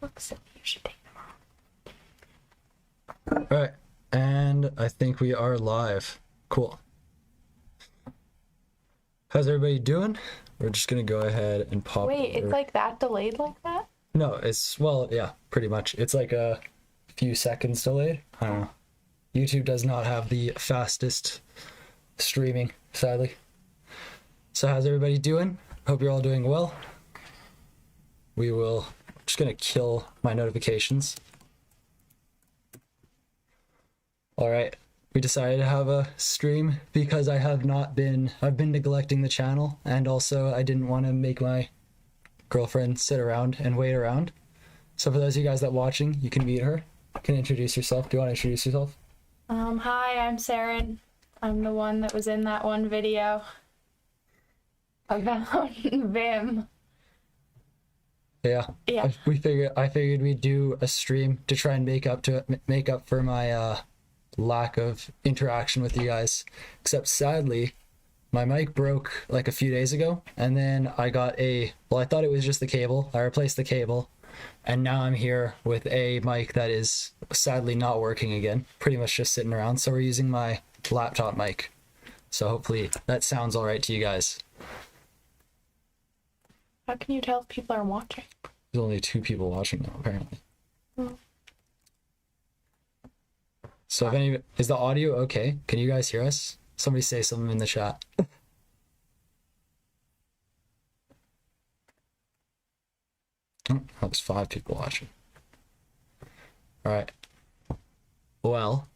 look silly. You should take them off. All right, and I think we are live. Cool. How's everybody doing? We're just gonna go ahead and pop. Wait, it's like that delayed like that? No, it's, well, yeah, pretty much. It's like a few seconds delayed. I don't know. YouTube does not have the fastest streaming, sadly. So how's everybody doing? Hope you're all doing well. Just gonna kill my notifications. All right, we decided to have a stream because I've been neglecting the channel, and also I didn't want to make my girlfriend sit around and wait around. So for those of you guys that are watching, you can meet her. You can introduce yourself. Do you want to introduce yourself? Hi, I'm Saren. I'm the one that was in that one video about Vim. Yeah. Yeah. I figured we'd do a stream to try and make up for my lack of interaction with you guys. Except sadly, my mic broke like a few days ago, and then I got I thought it was just the cable. I replaced the cable, and now I'm here with a mic that is sadly not working again. Pretty much just sitting around. So we're using my laptop mic. So hopefully that sounds all right to you guys. How can you tell if people are watching? There's only 2 people watching now, apparently. Oh. So is the audio okay? Can you guys hear us? Somebody say something in the chat. Oh, there's 5 people watching. All right. Well,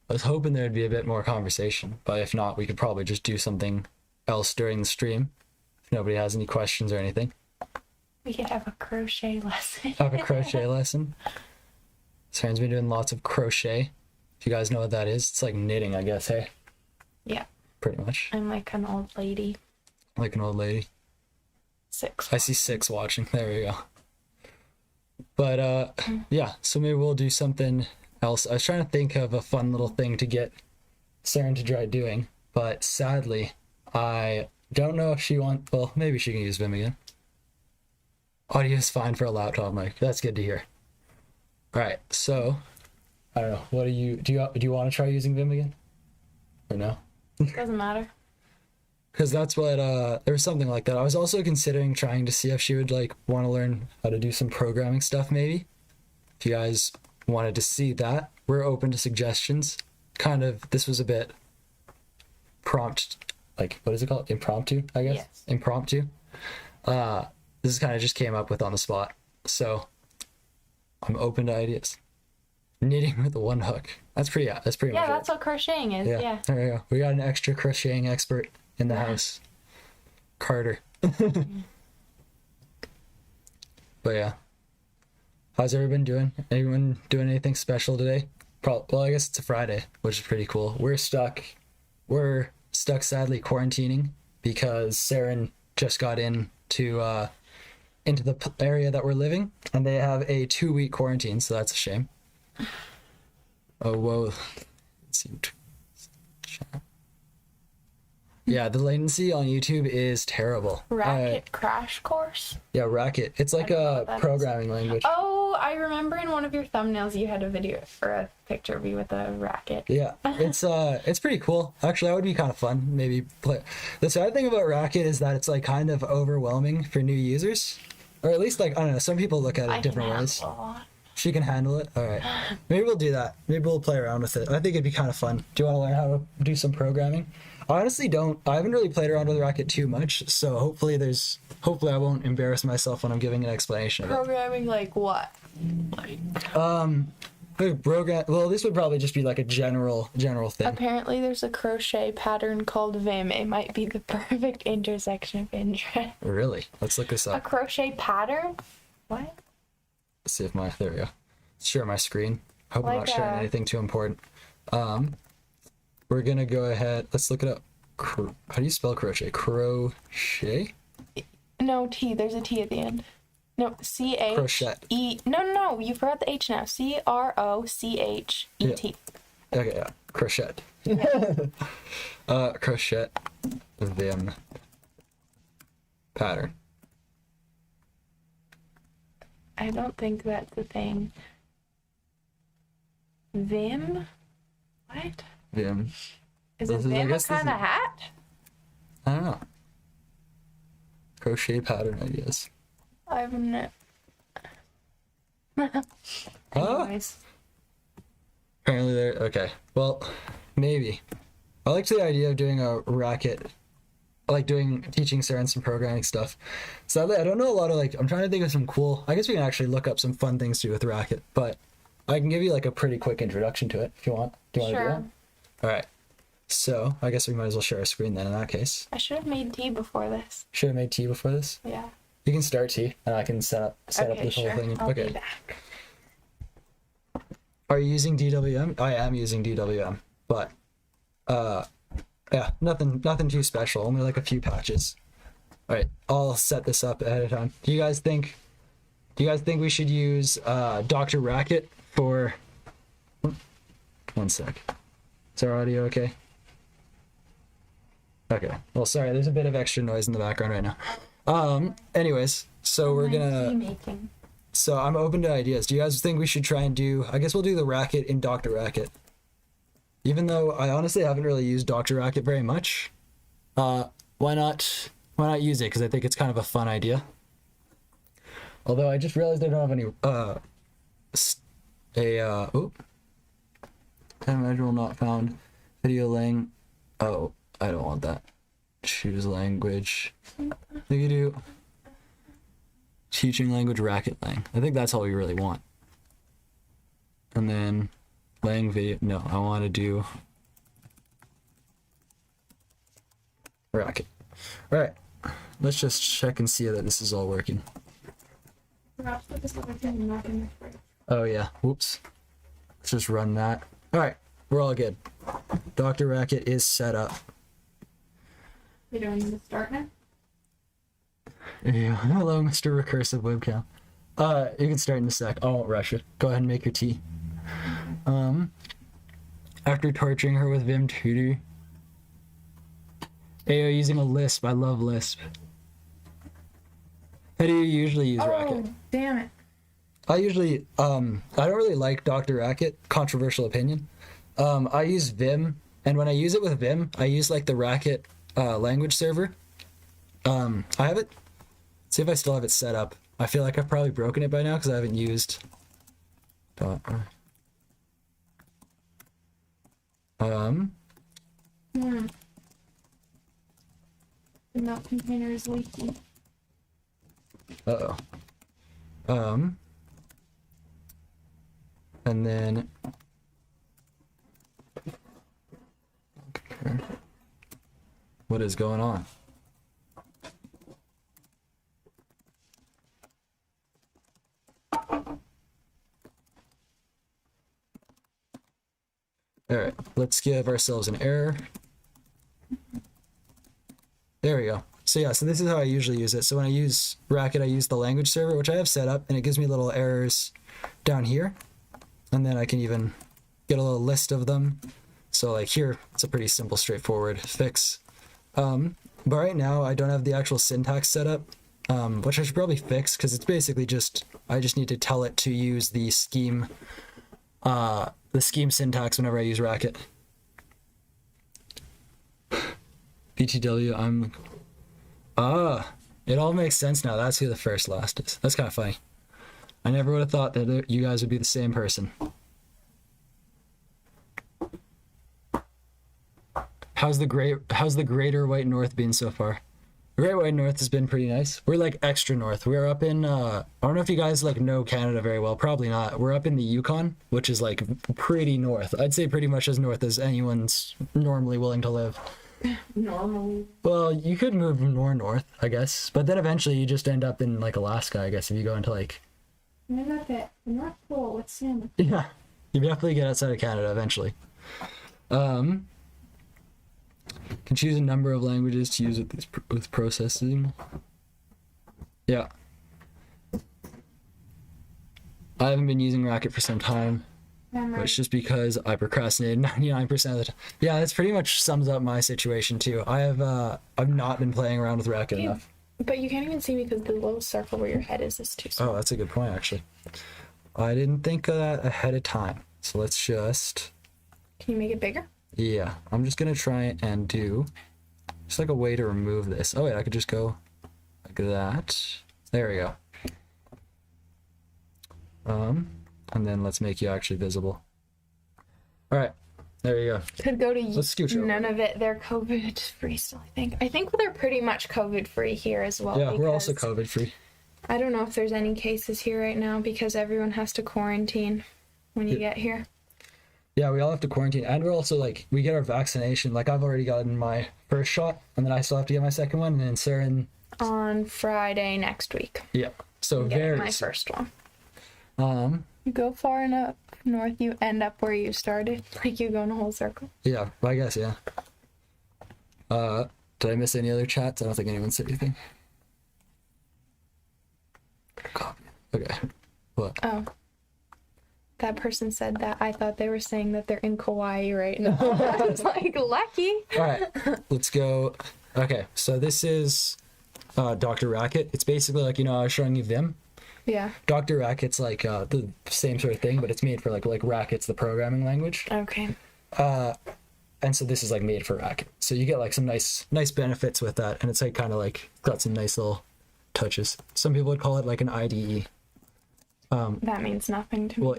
I was hoping there'd be a bit more conversation, but if not, we could probably just do something else during the stream. If nobody has any questions or anything. We could have a crochet lesson. Have a crochet lesson. Saren's been doing lots of crochet. If you guys know what that is, it's like knitting, I guess, hey? Yeah. Pretty much. I'm like an old lady. Like an old lady. 6. I see 6 watching. There we go. But yeah, so maybe we'll do something else. I was trying to think of a fun little thing to get Saren to try doing, but sadly, I don't know if she wants. Well, maybe she can use Vim again. Audio is fine for a laptop mic. That's good to hear. All right, so I don't know. What do you want to try using Vim again, or no? Doesn't matter. Because that's what there was something like that. I was also considering trying to see if she would like want to learn how to do some programming stuff. Maybe if you guys wanted to see that, we're open to suggestions. This was a bit like, what is it called? Impromptu, I guess. Yes. Impromptu. This is kind of just came up with on the spot. So I'm open to ideas. Knitting with 1 hook. That's pretty much it. Yeah, that's what crocheting is. Yeah. There we go. We got an extra crocheting expert in the house. Carter. But yeah. How's everyone doing? Anyone doing anything special today? Well, I guess it's a Friday, which is pretty cool. We're stuck sadly quarantining because Saren just got into the area that we're living, and they have a 2-week quarantine, so that's a shame. Oh, whoa. Yeah, the latency on YouTube is terrible. Racket crash course? Yeah, Racket. It's like a programming language. Oh, I remember in one of your thumbnails you had a video or a picture of you with a racket. Yeah, it's pretty cool. Actually, that would be kind of fun. Maybe play. The sad thing about Racket is that it's like kind of overwhelming for new users, or at least like I don't know. Some people look at it different ways. She can handle it. All right, maybe we'll do that. Maybe we'll play around with it. I think it'd be kind of fun. Do you want to learn how to do some programming? I honestly don't. I haven't really played around with Racket too much, so hopefully I won't embarrass myself when I'm giving an explanation of it. Programming like what? Well, this would probably just be like a general thing. Apparently there's a crochet pattern called Vim. It might be the perfect intersection of interest. Really? Let's look this A up. crochet pattern? What? Let's see if there we go. Share my screen. Hope I'm not sharing anything too important. We're gonna go ahead. Let's look it up. How do you spell crochet? Crochet? No T. There's a T at the end. No, C-H. Crochet. E. No. You forgot the H now. C-R-O-C-H-E-T. Yeah. Okay, yeah. Crochet. Crochet. Vim. Pattern. I don't think that's a thing. Vim? What? Vim. Is This it is- I Vim a guess this kind of is- hat? I don't know. Crochet pattern ideas. I've no. Oh. Anyways. Apparently they're okay. Well, maybe. I liked the idea of doing a racket, like teaching Saren some programming stuff. Sadly, I don't know a lot of I'm trying to think of some cool. I guess we can actually look up some fun things to do with Racket, but I can give you like a pretty quick introduction to it if you want. Do you want to do Sure. that? All right. So I guess we might as well share a screen then. In that case, I should have made tea before this. should have made tea before this. Yeah. You can start tea, and I can set up Okay, this sure. whole thing. I'll Okay. be back. Are you using DWM? I am using DWM, but yeah, nothing too special. Only like a few patches. All right, I'll set this up ahead of time. Do you guys think we should use Dr. Racket for? One sec. Is our audio okay? Okay. Well, sorry. There's a bit of extra noise in the background right now. Anyways, so we're My tea gonna. making. So I'm open to ideas. Do you guys think we should try and do? I guess we'll do the Racket in Dr. Racket. Even though I honestly haven't really used Dr. Racket very much, why not use it? Because I think it's kind of a fun idea. Although I just realized I don't have any time module not found. Video lang. Oh, I don't want that. Choose language. We could do teaching language Racket lang. I think that's all we really want. And then lang video. No, I want to do Racket. All right, let's just check and see that this is all working. Oh yeah, whoops. Let's just run that. All right, we're all good. Dr. Racket is set up. You don't need to start now? Yeah, hello, Mr. Recursive Webcam. You can start in a sec. I won't rush it. Go ahead and make your tea. After torturing her with Vim Tutor. Ayo, using a Lisp. I love Lisp. How do you usually use Racket? Oh, damn it. I usually, I don't really like Dr. Racket. Controversial opinion. I use Vim, and when I use it with Vim, I use like the Racket language server. I have it. See if I still have it set up. I feel like I've probably broken it by now because I haven't used. The milk container is leaking. Uh-oh. And then what is going on? All right, let's give ourselves an error. There we go. So yeah, so this is how I usually use it. So when I use Racket, I use the language server, which I have set up, and it gives me little errors down here. And then I can even get a little list of them. So like here, it's a pretty simple, straightforward fix. But right now, I don't have the actual syntax set up, which I should probably fix, because it's basically just, I just need to tell it to use the scheme syntax whenever I use Racket. BTW, it all makes sense now. That's who the first last is. That's kind of funny. I never would have thought that you guys would be the same person. How's the greater White North been so far? The Great White North has been pretty nice. We're like extra north. We're up in I don't know if you guys like know Canada very well. Probably not. We're up in the Yukon, which is like pretty north. I'd say pretty much as north as anyone's normally willing to live. Normally. Well, you could move more north, I guess, but then eventually you just end up in like Alaska, I guess, if you go into like. Maybe not that. The North Pole. Let's see. Yeah, you definitely get outside of Canada eventually. Can choose a number of languages to use with processing. Yeah. I haven't been using Racket for some time. But it's just because I procrastinated 99% of the time. Yeah, that's pretty much sums up my situation too. I've not been playing around with Racket enough. But you can't even see me because the little circle where your head is too small. Oh, that's a good point, actually. I didn't think of that ahead of time. So let's just... Can you make it bigger? Yeah, I'm just going to try and do just like a way to remove this. Oh, wait, I could just go like that. There we go. And then let's make you actually visible. All right, there you go. Could go to Let's scooch over. none of it. They're COVID free still, I think. I think they're pretty much COVID free here as well. Yeah, we're also because COVID free. I don't know if there's any cases here right now because everyone has to quarantine when you get here. Yeah, we all have to quarantine, and we're also like, we get our vaccination. Like, I've already gotten my first shot, and then I still have to get my second one, and then Sarah and... On Friday next week. Yeah, so I'm getting very my soon. first one. You go far enough north, you end up where you started. Like you go in a whole circle. Yeah, I guess, yeah. Did I miss any other chats? I don't think anyone said anything. Copy. Okay. What? Oh. That person said that. I thought they were saying that they're in Kauai right now. I was like, lucky. All right, let's go. Okay, so this is Dr. Racket. It's basically like, you know, I was showing you Vim. Yeah. Dr. Racket's like the same sort of thing, but it's made for like Racket's the programming language. Okay. And so this is like made for Racket. So you get like some nice benefits with that, and it's like kind of like got some nice little touches. Some people would call it like an IDE. That means nothing to me. Well,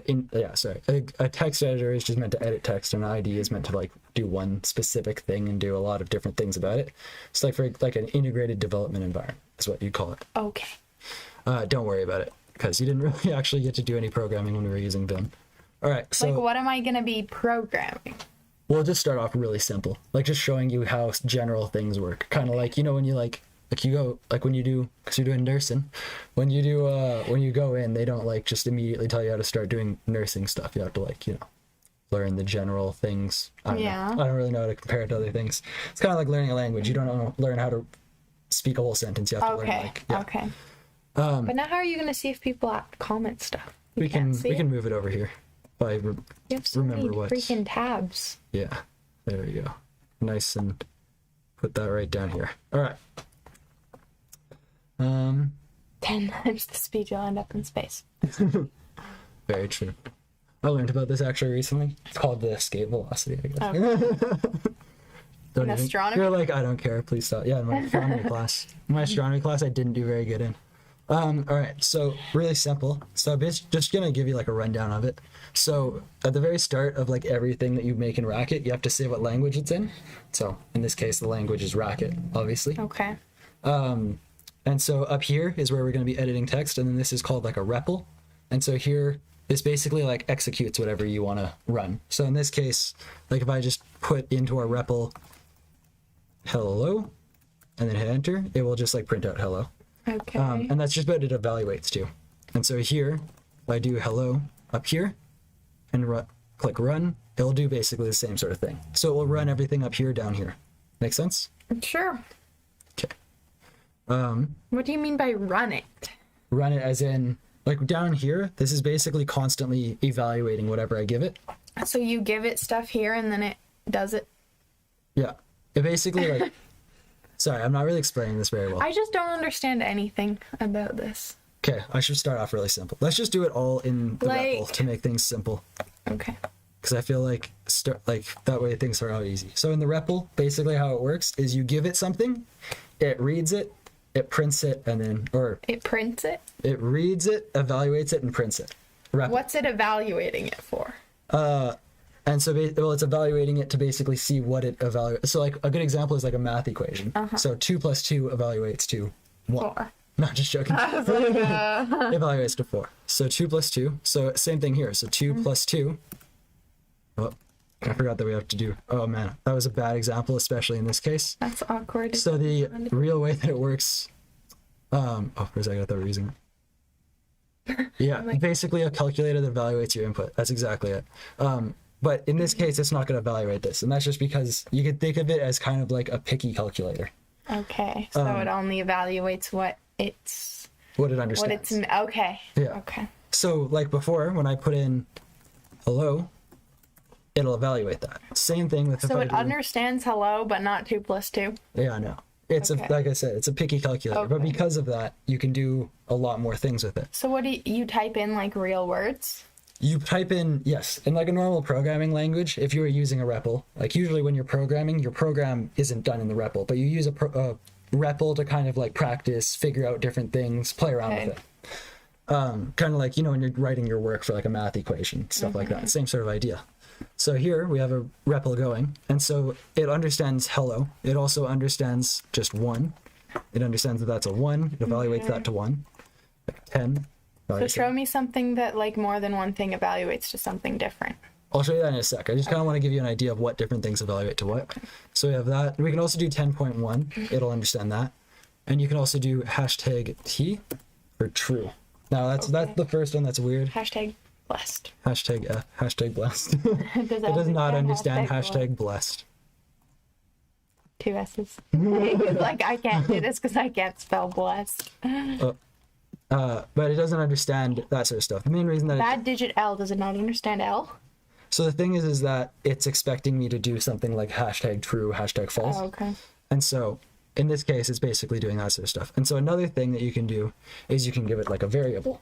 a text editor is just meant to edit text, and an IDE is meant to like do one specific thing and do a lot of different things about it. It's like for like an integrated development environment is what you call it. Okay. Don't worry about it, because you didn't really actually get to do any programming when we were using Vim. All right, so Like, what am I going to be programming? we'll just start off really simple, like just showing you how general things work. Kind of like, you know, when you like you go, like when you do, because you're doing nursing, when you do, when you go in, they don't like just immediately tell you how to start doing nursing stuff. You have to like, you know, learn the general things. I don't know. I don't really know how to compare it to other things. It's kind of like learning a language. You don't learn how to speak a whole sentence. You have to learn like, yeah. Okay. But now how are you going to see if people comment stuff? We can move it over here. By You have so many remember what freaking tabs. Yeah, there we go. Nice, and put that right down here. All right. 10 times the speed you'll end up in space. Very true. I learned about this actually recently. It's called the escape velocity, I guess. Okay. In astronomy? You're like, I don't care, please stop. Yeah, in my astronomy class. My astronomy class I didn't do very good in. All right, so really simple. So I'm just gonna give you like a rundown of it. So at the very start of like everything that you make in Racket, you have to say what language it's in. So in this case, the language is Racket, obviously. Okay. And so up here is where we're going to be editing text, and then this is called like a REPL. And so here, this basically like executes whatever you want to run. So in this case, like if I just put into our REPL hello, and then hit enter, it will just like print out hello. Okay. And that's just what it evaluates to. And so here, if I do hello up here, and click run, it'll do basically the same sort of thing. So it will run everything up here, down here. Make sense? Sure. Okay. What do you mean by run it? Run it as in, like down here, this is basically constantly evaluating whatever I give it. So you give it stuff here and then it does it? Yeah. It basically like, sorry, I'm not really explaining this very well. I just don't understand anything about this. Okay, I should start off really simple. Let's just do it all in the REPL to make things simple. Okay. Because I feel like that way things are out easy. So in the REPL, basically how it works is you give it something, it reads it, it prints it, and then, or... It prints it? It reads it, evaluates it, and prints it. REPL. What's it evaluating it for? And so, it's evaluating it to basically see what it evaluates. So like a good example is like a math equation. So 2 plus 2 evaluates to 1. 4. Not just joking. Evaluates to 4. So 2 plus 2. So same thing here. So 2 plus 2. Oh, I forgot that we have to do. Oh man, that was a bad example, especially in this case. That's awkward. So the real way that it works. For a second I thought we were using it. Yeah, basically a calculator that evaluates your input. That's exactly it. But in this case, it's not going to evaluate this, and that's just because you could think of it as kind of like a picky calculator. Okay, so it only evaluates what it understands. Okay. Yeah. Okay. So like before, when I put in hello, it'll evaluate that. Same thing with. So it understands hello, but not 2 plus 2. Yeah, I know. It's Okay. like I said, it's a picky calculator, but Okay. because of that, you can do a lot more things with it. So what do you type in like real words? You type in, yes, in like a normal programming language, if you were using a REPL, like usually when you're programming, your program isn't done in the REPL, but you use a REPL to kind of like practice, figure out different things, play around Okay. with it. Kind of like, you know, when you're writing your work for like a math equation, stuff like that. Same sort of idea. So here we have a REPL going, and so it understands hello. It also understands just 1. It understands that that's a 1. It evaluates that to 1. 10. So show me something that like more than one thing evaluates to something different. I'll show you that in a sec. I just kind of want to give you an idea of what different things evaluate to what. Okay. So we have that. We can also do 10.1. It'll understand that. And you can also do hashtag T for true. Now that's the first one that's weird. Hashtag blessed. Hashtag F. Hashtag blessed. Does It does not understand hashtag blessed. 2 S's. Like I can't do this because I can't spell blessed. But it doesn't understand that sort of stuff. The main reason that That digit L, does it not understand L? so the thing is that it's expecting me to do something like hashtag true, hashtag false. Oh, okay. And so in this case, it's basically doing that sort of stuff. And so another thing that you can do is you can give it like a variable,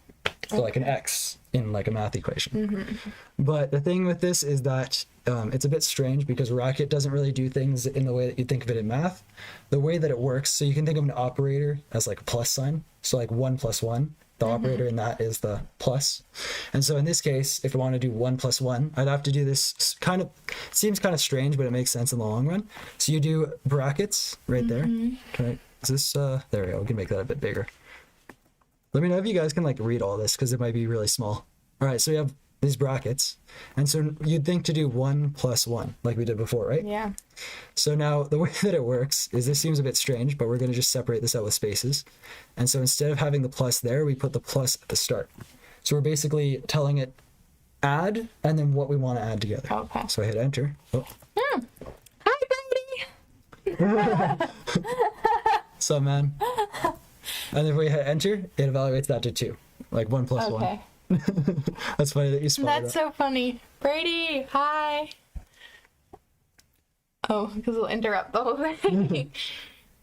so like an X in like a math equation. But the thing with this is that it's a bit strange because Racket doesn't really do things in the way that you think of it in math. The way that it works, so you can think of an operator as like a plus sign. So like 1 + 1, the operator in that is the plus. And so in this case, if I want to do 1 + 1, I'd have to do this kind of, seems kind of strange, but it makes sense in the long run. So you do brackets right there. Okay, is this, there we go, we can make that a bit bigger. Let me know if you guys can like read all this because it might be really small. All right, so we have these brackets. And so you'd think to do 1 + 1 like we did before, right? Yeah. So now the way that it works is this seems a bit strange, but we're going to just separate this out with spaces. And so instead of having the plus there, we put the plus at the start. So we're basically telling it add and then what we want to add together. Okay. So I hit enter. Oh, Hi, Brady. what's up, man? And if we hit enter, it evaluates that to 2, like 1 + 1. Okay. That's funny that you spelled That's that. so funny. Brady, hi. Oh, because we'll interrupt the whole thing.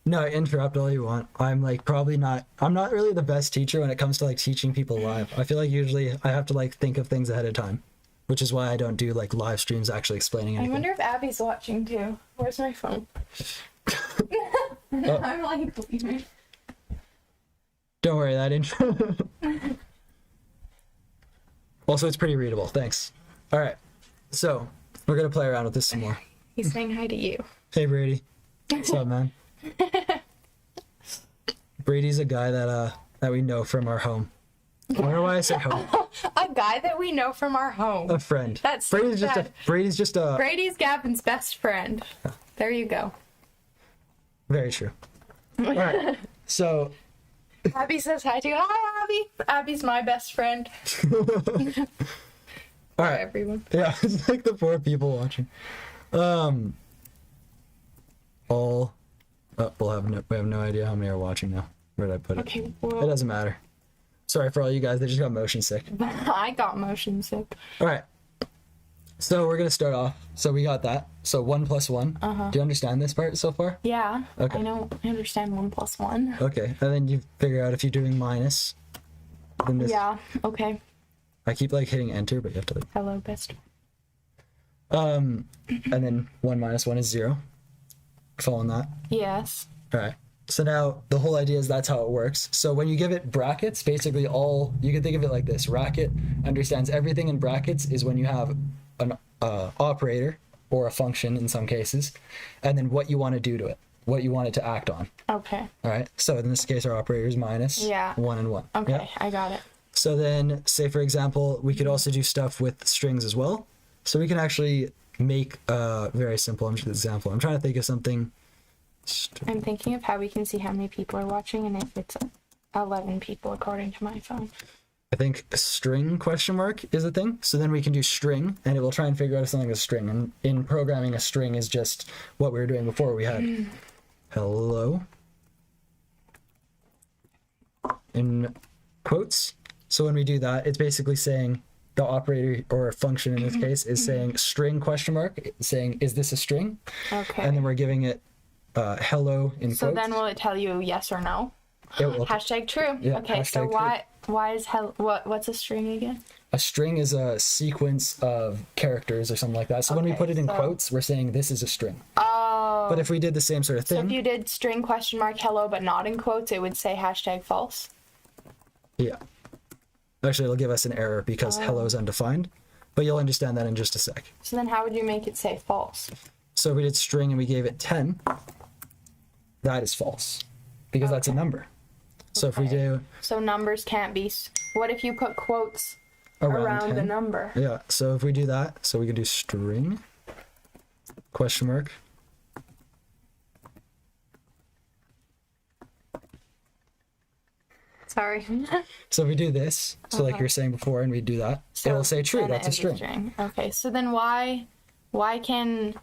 No, interrupt all you want. I'm like I'm not really the best teacher when it comes to like teaching people live. I feel like usually I have to like think of things ahead of time, which is why I don't do like live streams actually explaining I anything. wonder if Abby's watching too. Where's my phone? I'm like leaving. Don't worry, that intro. Also, it's pretty readable. Thanks. All right, so we're gonna play around with this some more. He's saying hi to you. Hey, Brady. What's up, man? Brady's a guy that we know from our home. I wonder why I say home. A guy that we know from our home. A friend. That's so sad. Brady's just a Brady's Gavin's best friend. There you go. very true. All right, so Abby says hi to you. Hi, Abby. Abby's my best friend. all right. Everyone. Yeah, it's like the 4 people watching. We have no idea how many are watching now. Where did I put it? Okay, It well, doesn't matter. Sorry for all you guys that just got motion sick. I got motion sick. All right. So we're gonna start off. So we got that. So 1 + 1. Do you understand this part so far? Yeah. Okay. I understand 1 + 1. Okay. And then you figure out if you're doing minus. Then this, Yeah. Okay. I keep like hitting enter, but you have to like. Hello, best. And then 1 - 1 is 0. Following that. Yes. All right. So now the whole idea is that's how it works. So when you give it brackets, basically you can think of it like this. Racket understands everything in brackets is when you have an operator or a function in some cases, and then what you want to do to it, what you want it to act on. Okay. All right. So in this case, our operator is minus Yeah. 1 and 1. Okay. Yeah? I got it. So then, say for example, we could also do stuff with strings as well. So we can actually make a very simple example. I'm trying to think of something. I'm thinking of how we can see how many people are watching and if it's 11 people according to my phone. I think a string question mark is a thing. So then we can do string and it will try and figure out if something is a string. And in programming, a string is just what we were doing before. We had hello in quotes. So when we do that, it's basically saying the operator or function in this case is saying string question mark, saying, is this a string? Okay. And then we're giving it hello in So quotes. then will it tell you yes or no? It will. Hashtag true. Yeah, Okay, so hashtag why is what's a string again? A string is a sequence of characters or something like that. So when we Okay, put it in so- quotes, we're saying this is a string. Oh. But if we did the same sort of So thing, if you did string question mark hello but not in quotes, it would say hashtag false. yeah. Actually, it'll give us an error because hello is undefined, but you'll understand that in just a sec. So then how would you make it say false? So if we did string and we gave it 10, that is false because that's a number. So if we Okay. do So numbers can't be. What if you put quotes around 10, the number? yeah. So if we do that, so we can do string question mark. Sorry. So if we do this, so like you were saying before, and we do that, it will say true. then That's it a is string. Okay. So then why can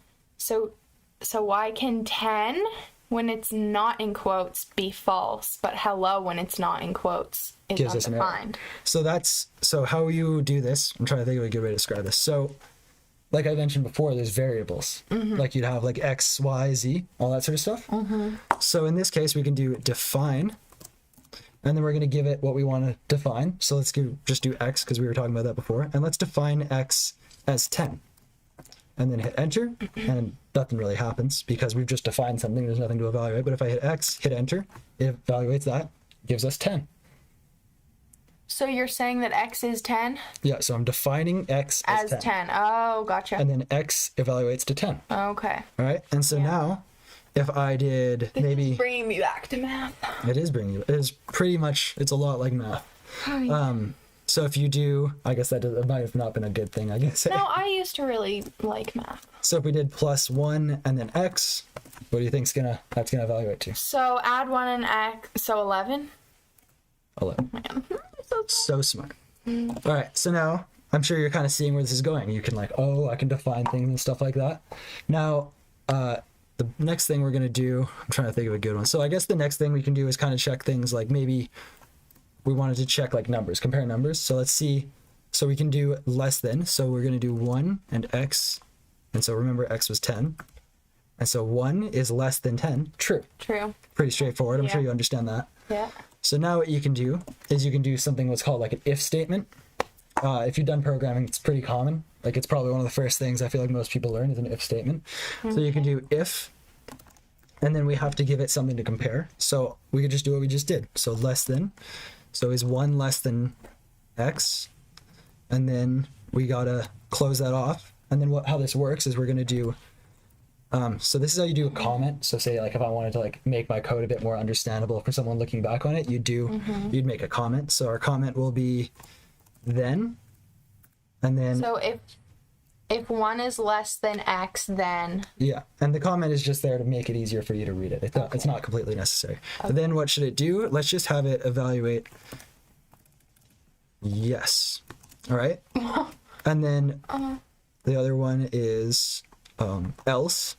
why can 10 when it's not in quotes be false, but hello when it's not in quotes is Gives us an error. undefined? So how you do this, I'm trying to think of a good way to describe this. So like I mentioned before, there's variables. Like you'd have like X, Y, Z, all that sort of stuff. So in this case, we can do define, and then we're going to give it what we want to define. So let's just do X because we were talking about that before. And let's define X as 10. And then hit enter, and nothing really happens because we've just defined something. There's nothing to evaluate. But if I hit X, hit enter, it evaluates that, gives us 10. So you're saying that X is 10 Yeah, so I'm defining X as 10. Oh, gotcha. And then X evaluates to 10. Okay. All right. And so now, if I did This maybe is bringing me back to math. it is pretty much, it's a lot like math. So if you do, I guess it might have not been a good thing, I guess. No, I used to really like math. So if we did +1 and then X, what do you think's that's gonna evaluate to? So add 1 and X, so 11. 11. Man. So smart. All right. So now I'm sure you're kind of seeing where this is going. You can I can define things and stuff like that. Now, the next thing we're gonna do, I'm trying to think of a good one. So I guess the next thing we can do is kind of check things like maybe we wanted to check like numbers, compare numbers. So let's see. So we can do less than. So we're gonna do 1 and X, and so remember X was 10, and so 1 is less than 10. True. True. Pretty straightforward. I'm sure Yeah. you understand that. Yeah. So now what you can do is you can do something what's called like an if statement. If you've done programming, it's pretty common. Like it's probably one of the first things I feel like most people learn is an if statement. So you can do if, and then we have to give it something to compare. So we could just do what we just did. So less than. So is 1 less than X? And then we gotta close that off. And then how this works is we're gonna do so this is how you do a comment. So say like if I wanted to like make my code a bit more understandable for someone looking back on it, you'd make a comment. So our comment will be then, and then So if 1 is less than X, then yeah, and the comment is just there to make it easier for you to read it. It's not completely necessary. But then what should it do? Let's just have it evaluate yes. All right. And then the other one is else.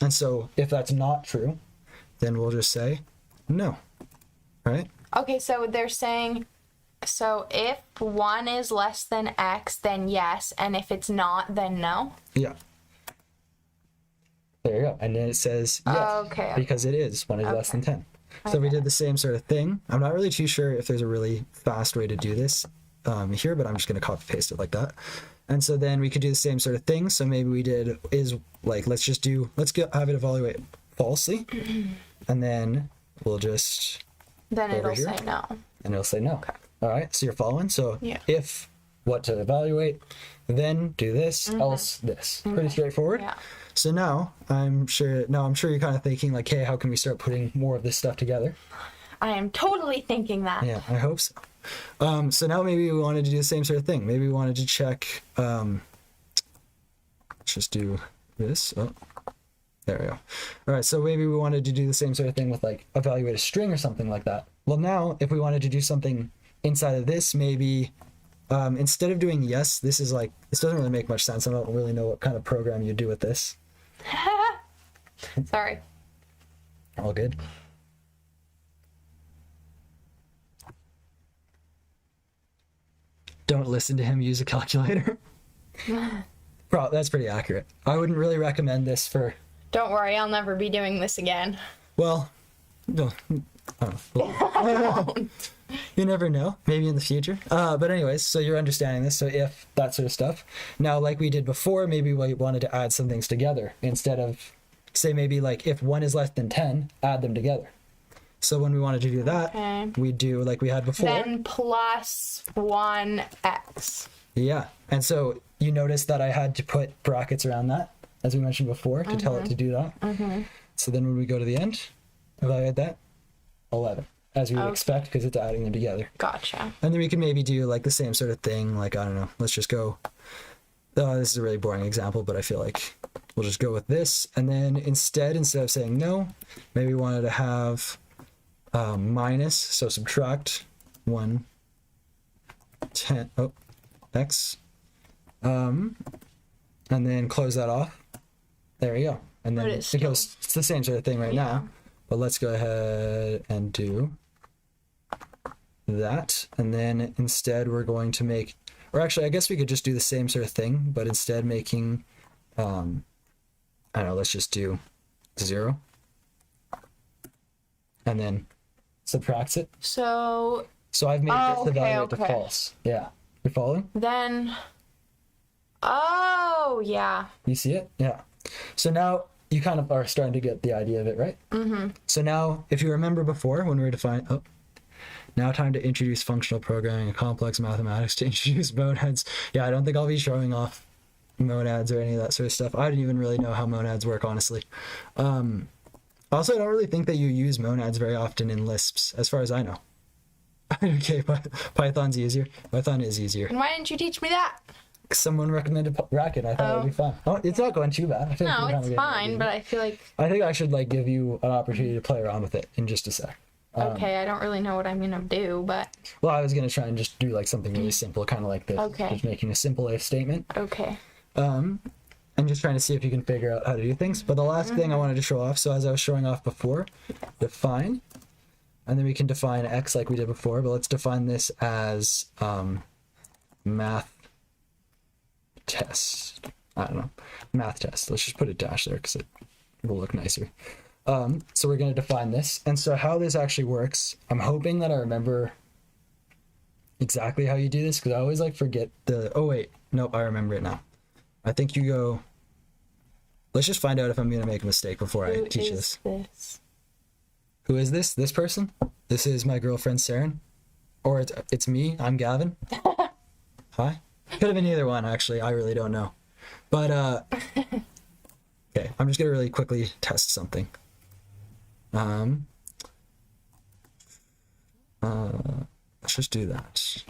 And so if that's not true, then we'll just say no. Right? okay, so they're saying so if 1 is less than X, then yes, and if it's not, then no. Yeah. There you go. And then it says yes. Okay. Because it is 1 is less than 10. So we did the same sort of thing. I'm not really too sure if there's a really fast way to do this here, but I'm just going to copy paste it like that. And so then we could do the same sort of thing. So maybe we did is like, let's have it evaluate falsely. And then we'll just, Then Over it'll here? say no. and it'll say no. Okay. All right. So you're following. So Yeah. if what to evaluate, then do this, else this. Pretty straightforward. Yeah. So now I'm sure you're kind of thinking like, hey, how can we start putting more of this stuff together? I am totally thinking that. Yeah, I hope so. So now maybe we wanted to do the same sort of thing. Maybe we wanted to check, let's just do this. Oh, there we go. All right, so maybe we wanted to do the same sort of thing with like evaluate a string or something like that. Well, now if we wanted to do something inside of this, maybe instead of doing yes, this doesn't really make much sense. I don't really know what kind of program you do with this. Sorry. All good. Don't listen to him use a calculator. That's pretty accurate. I wouldn't really recommend this for Don't worry, I'll never be doing this again. Well, no. You never know. Maybe in the future. But anyways, so you're understanding this. So if, that sort of stuff. Now, like we did before, maybe we wanted to add some things together instead of, say, maybe like if 1 is less than 10, add them together. So when we wanted to do that, we do like we had before. Then plus 1x. Yeah. And so you notice that I had to put brackets around that, as we mentioned before, to tell it to do that. So then when we go to the end, evaluate that, 11. As we would expect, because it's adding them together. Gotcha. And then we can maybe do like the same sort of thing. Like, I don't know, let's just go. This is a really boring example, but I feel like we'll just go with this. And then instead of saying no, maybe we wanted to have minus, so subtract 1, 10, x. And then close that off. There we go. And then it's the same sort of thing right now. But let's go ahead and do that. And then instead we're going to make, or actually I guess we could just do the same sort of thing, but instead making, I don't know, let's just do 0. And then subtracts it. So I've made this evaluate to false. Yeah. You're following? Then, yeah. You see it? Yeah. So now you kind of are starting to get the idea of it, right? So now, if you remember before when we were defining, now time to introduce functional programming and complex mathematics to introduce monads. Yeah, I don't think I'll be showing off monads or any of that sort of stuff. I didn't even really know how monads work, honestly. Also, I don't really think that you use monads very often in Lisps, as far as I know. Okay, Python's easier. Python is easier. And why didn't you teach me that? Someone recommended Racket. I thought it would be fun. Oh, it's not going too bad. I feel no, it's fine, but I feel like... I think I should like give you an opportunity to play around with it in just a sec. Okay, I don't really know what I'm going to do, but... Well, I was going to try and just do like something really simple, kind of like this. Okay. Just making a simple if statement. Okay. I'm just trying to see if you can figure out how to do things. But the last thing I wanted to show off, so as I was showing off before, define. And then we can define x like we did before, but let's define this as math test. I don't know. Math test. Let's just put a dash there because it will look nicer. So we're going to define this. And so how this actually works, I'm hoping that I remember exactly how you do this because I always like forget the... Oh, wait. Nope, I remember it now. I think you go... Let's just find out if I'm going to make a mistake before I teach this. Who is this? This person? This is my girlfriend, Saren. Or it's me. I'm Gavin. Hi. Could have been either one, actually. I really don't know. But, okay. I'm just going to really quickly test something. Let's just do that.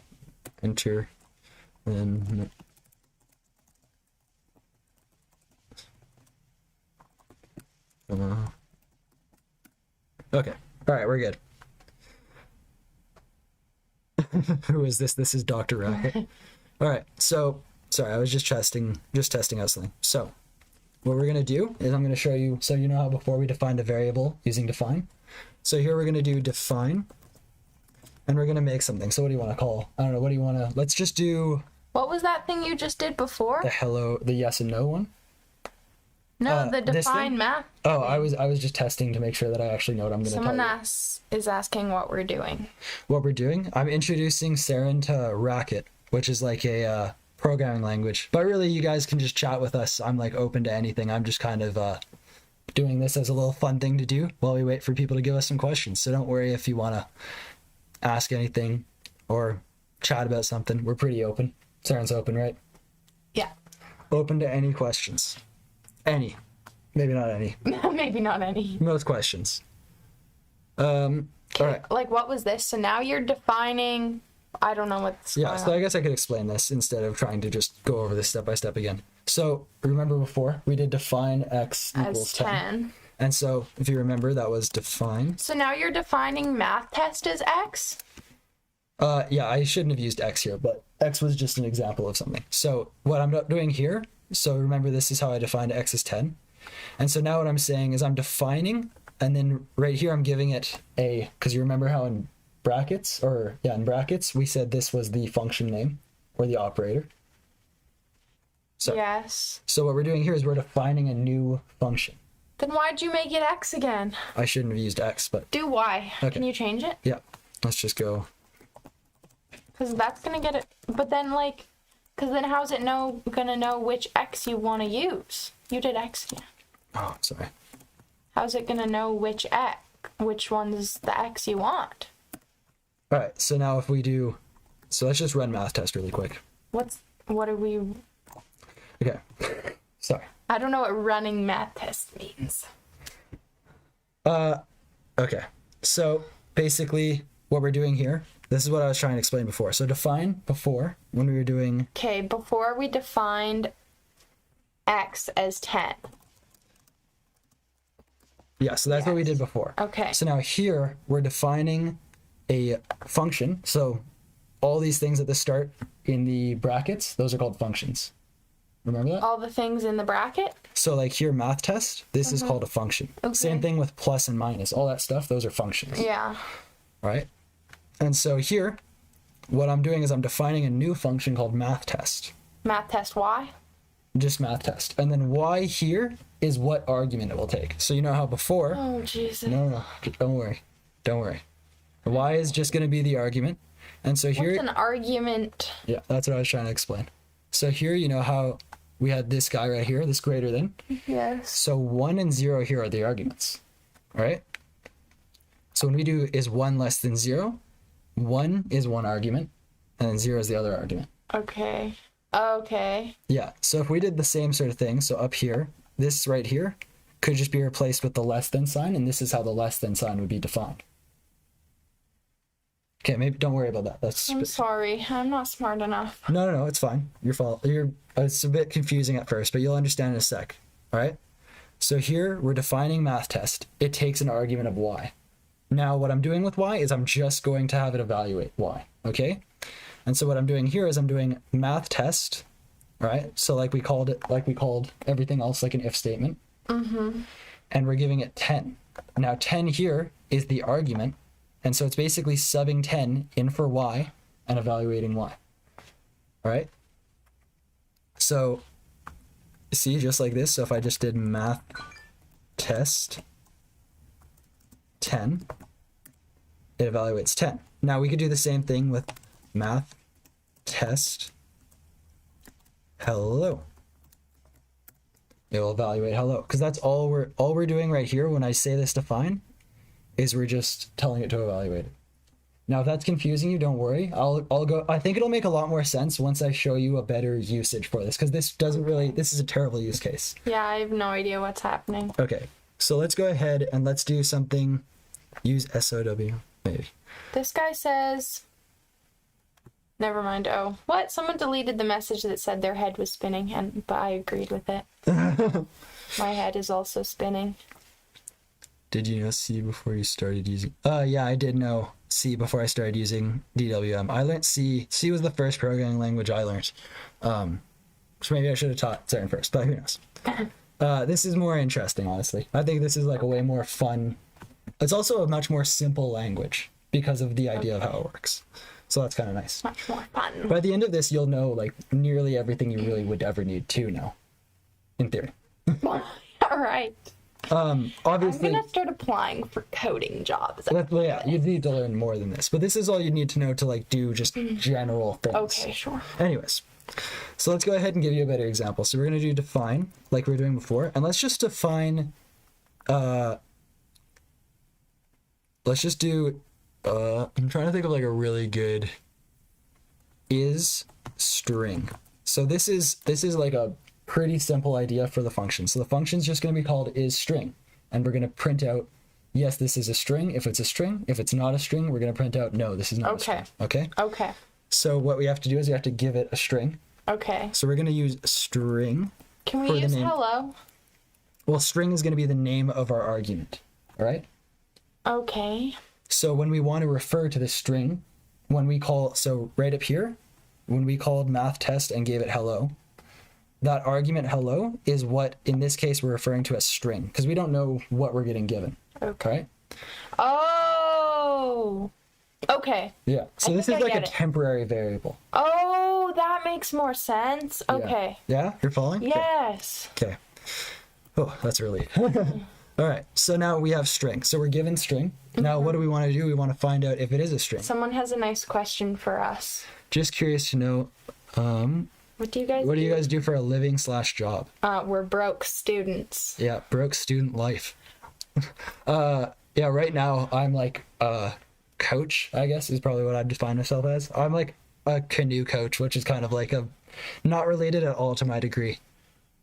Enter. Then... Okay. All right, we're good. Who is this? This is Dr. Racket. All right. So, sorry, I was just testing out something. So, what we're going to do is I'm going to show you, so you know how before we defined a variable using define. So here we're going to do define, and we're going to make something. So what do you want to call? I don't know. What do you want to, let's just do... What was that thing you just did before? The yes and no one. No, the define math. Oh, I was just testing to make sure that I actually know what I'm going to tell you. Someone is asking what we're doing. What we're doing? I'm introducing Saren to Racket, which is like a programming language. But really, you guys can just chat with us. I'm like open to anything. I'm just kind of doing this as a little fun thing to do while we wait for people to give us some questions. So don't worry if you want to ask anything or chat about something. We're pretty open. Saren's open, right? Yeah. Open to any questions. Any. Maybe not any. Maybe not any. Most questions. All right. Like, what was this? So now you're defining... I don't know what's going on. So I guess I could explain this instead of trying to just go over this step by step again. So remember before, we did define x equals 10. And so if you remember, that was define. So now you're defining math test as x? Yeah, I shouldn't have used x here, but x was just an example of something. So what I'm doing here... So remember, this is how I defined x as 10. And so now what I'm saying is I'm defining, and then right here I'm giving it a, because you remember how in brackets, we said this was the function name, or the operator. So, yes. So what we're doing here is we're defining a new function. Then why'd you make it X again? I shouldn't have used X, but Do Y. Okay. Can you change it? yeah. Let's just go. Because that's gonna get it. But then because then how's it gonna know which X you want to use? You did X again. Oh, sorry. How's it gonna know which one's the X you want? All right, so now if we do, so let's just run math test really quick. What are we? Okay, sorry. I don't know what running math test means. Okay, so basically what we're doing here, this is what I was trying to explain before. So define before, when we were doing... Okay, before we defined X as 10. Yeah, so that's what we did before. Okay. So now here, we're defining a function. So all these things at the start in the brackets, those are called functions. Remember that? All the things in the bracket? So like here, math test, this is called a function. Okay. Same thing with plus and minus, all that stuff, those are functions. Yeah. Right? And so here, what I'm doing is I'm defining a new function called math test. Math test Y? Just math test. And then y here is what argument it will take. So you know how before... Oh, Jesus. No, don't worry. Don't worry. Y is just going to be the argument. And so here... What's an argument? Yeah, that's what I was trying to explain. So here, you know how we had this guy right here, this greater than? Yes. So 1 and 0 here are the arguments, right? So when we do is 1 less than 0, 1 is one argument, and then 0 is the other argument. Okay. Okay. Yeah, so if we did the same sort of thing, so up here, this right here could just be replaced with the less than sign, and this is how the less than sign would be defined. Okay, maybe don't worry about that. I'm sorry. I'm not smart enough. No, it's fine. Your fault. It's a bit confusing at first, but you'll understand in a sec. All right? So here, we're defining math test. It takes an argument of y. Now, what I'm doing with y is I'm just going to have it evaluate y, okay? And so what I'm doing here is I'm doing math test, right? So like we called everything else like an if statement. Mm-hmm. And we're giving it 10. Now 10 here is the argument, and so it's basically subbing 10 in for y and evaluating y. All right? So see, just like this, so if I just did math test 10, it evaluates 10. Now we could do the same thing with math test hello. It will evaluate hello, because that's all we're doing right here when I say this define is we're just telling it to evaluate it. Now if that's confusing you, don't worry. I think it'll make a lot more sense once I show you a better usage for this, because this is a terrible use case. Yeah, I have no idea what's happening. Okay, so let's go ahead and let's do something. Use SOW, maybe. This guy says... Never mind. Oh, what? Someone deleted the message that said their head was spinning, but I agreed with it. My head is also spinning. Did you know C before you started using... yeah, I did know C before I started using DWM. I learned C. C was the first programming language I learned. So maybe I should have taught Zern first, but who knows? This is more interesting, honestly. I think this is like a way more fun... It's also a much more simple language because of the idea of how it works. So that's kind of nice. Much more fun. By the end of this, you'll know like nearly everything you really would ever need to know, in theory. All right. Obviously, I'm gonna start applying for coding jobs. well, yeah, you'd need to learn more than this, but this is all you need to know to like do just general things. Okay, sure. Anyways, so let's go ahead and give you a better example. So we're gonna do define like we were doing before, and let's just define. Let's just do. I'm trying to think of like a really good is string. So this is like a pretty simple idea for the function. So the function's just going to be called is string, and we're going to print out, yes, this is a string. If it's a string, if it's not a string, we're going to print out, no, this is not a string. Okay. Okay. So what we have to do is we have to give it a string. Okay. So we're going to use string. Can we use hello? Well, string is going to be the name of our argument. All right. Okay. So when we want to refer to the string, so right up here, when we called math test and gave it hello, that argument hello is what, in this case, we're referring to as string, because we don't know what we're getting given. Okay. Right? Oh. Okay. Yeah. So this is like a temporary variable. Oh, that makes more sense. Okay. Yeah? You're following? Yes. Okay. Oh, that's early. All right, so now we have string. So we're given string. Now what do we want to do? We want to find out if it is a string. Someone has a nice question for us. Just curious to know, What do you guys what do do? you guys do for a living / job? We're broke students. Yeah, broke student life. Yeah, right now I'm like a coach, I guess is probably what I'd define myself as. I'm like a canoe coach, which is kind of like a not related at all to my degree.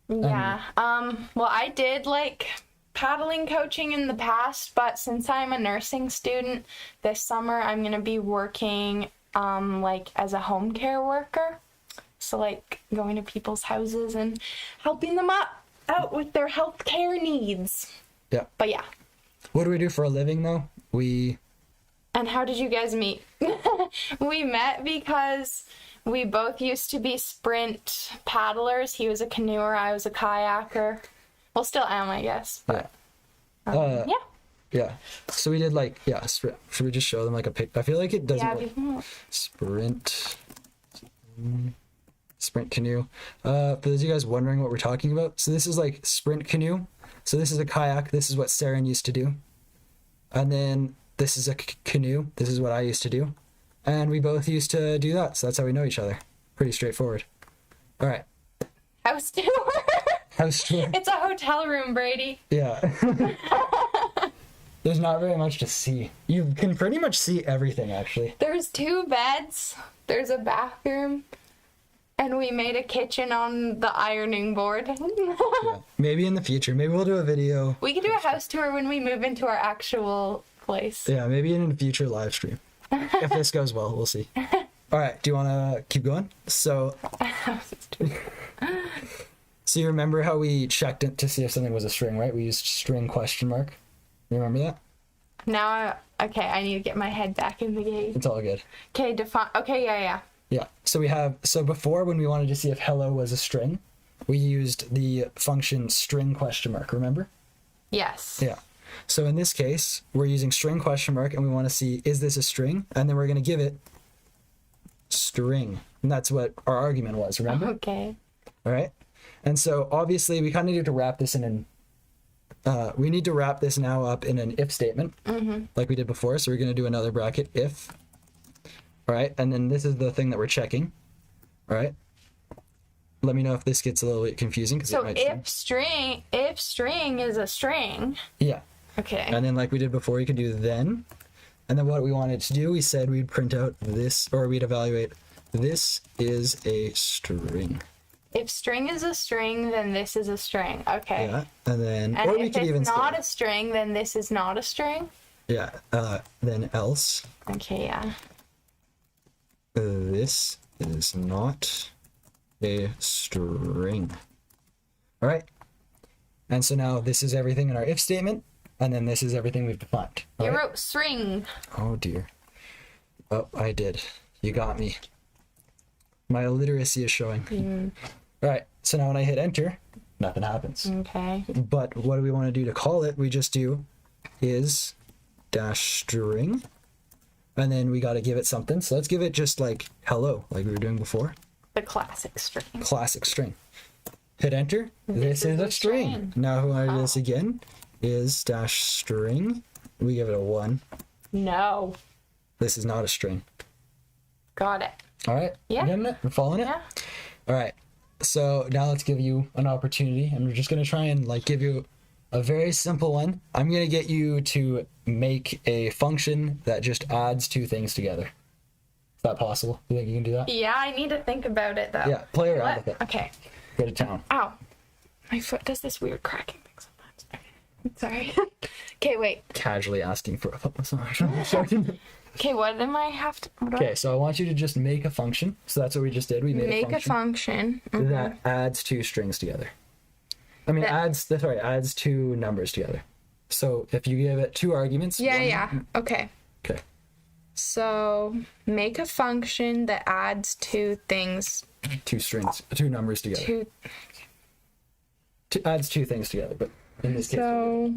Yeah. Well, I did like paddling coaching in the past, but since I'm a nursing student, this summer I'm going to be working like as a home care worker. So like going to people's houses and helping them out with their healthcare needs. Yeah. But yeah. What do we do for a living though? And how did you guys meet? We met because we both used to be sprint paddlers. He was a canoeer, I was a kayaker. Well, still am, I guess. But, yeah. Yeah. So we did like, yeah, should we just show them like a pic? I feel like it doesn't Yeah, sprint canoe. For those of you guys wondering what we're talking about, so this is like sprint canoe. So this is a kayak. This is what Saren used to do. And then this is a canoe. This is what I used to do. And we both used to do that. So that's how we know each other. Pretty straightforward. All right. house tour. House tour. It's a hotel room, Brady. Yeah. There's not very much to see. You can pretty much see everything, actually. There's 2 beds. There's a bathroom. And we made a kitchen on the ironing board. Yeah. Maybe in the future. Maybe we'll do a video. We can do a house tour when we move into our actual place. Yeah, maybe in a future live stream. If this goes well, we'll see. All right, do you want to keep going? So you remember how we checked it to see if something was a string, right? We used string question mark. You remember that? Now, okay, I need to get my head back in the game. It's all good. Okay, define. Okay, yeah. Yeah. So before, when we wanted to see if hello was a string, we used the function string question mark, remember? Yes. Yeah. So in this case, we're using string question mark and we want to see, is this a string? And then we're going to give it string. And that's what our argument was, remember? Okay. All right. And so obviously we kind of need to wrap this we need to wrap this now up in an if statement, like we did before. So we're going to do another bracket if. All right. And then this is the thing that we're checking. All right. Let me know if this gets a little bit confusing. So if string is a string. Yeah. Okay. And then like we did before, you can do then. And then what we wanted to do, we said we'd print out this, or we'd evaluate this is a string. If string is a string, then this is a string. Okay. Yeah. And then, And or we if could even it's say, not a string, then this is not a string. yeah. Then else. Okay, yeah. This is not a string. All right. And so now this is everything in our if statement, and then this is everything we've defined. All You right? wrote string. Oh dear. Oh, I did. You got me. My illiteracy is showing. All right. So now when I hit enter, nothing happens. Okay. But what do we want to do to call it? We just do is dash string. And then we got to give it something. So let's give it just like hello, like we were doing before. The classic string. Classic string. Hit enter. This is a string. Now when I do this again, is dash string. We give it a 1. No. This is not a string. Got it. All right. Yeah. You getting it? We're following it? Yeah. All right. So now let's give you an opportunity, and we're just going to try and like give you a very simple one. I'm going to get you to make a function that just adds 2 things together. Is that possible? You think you can do that? Yeah, I need to think about it though. Yeah, play around with it. Okay. Go to town. Ow. My foot does this weird cracking thing sometimes. Okay. Sorry. Okay, wait. Casually asking for a foot massage. Okay, what am I have to... Okay, so I want you to just make a function. So that's what we just did. We made Make a function that adds 2 strings together. I mean, adds 2 numbers together. So if you give it 2 arguments. Yeah. Okay. Okay. So, make a function that adds 2 things. 2 numbers together. Adds 2 things together, but in this case. So,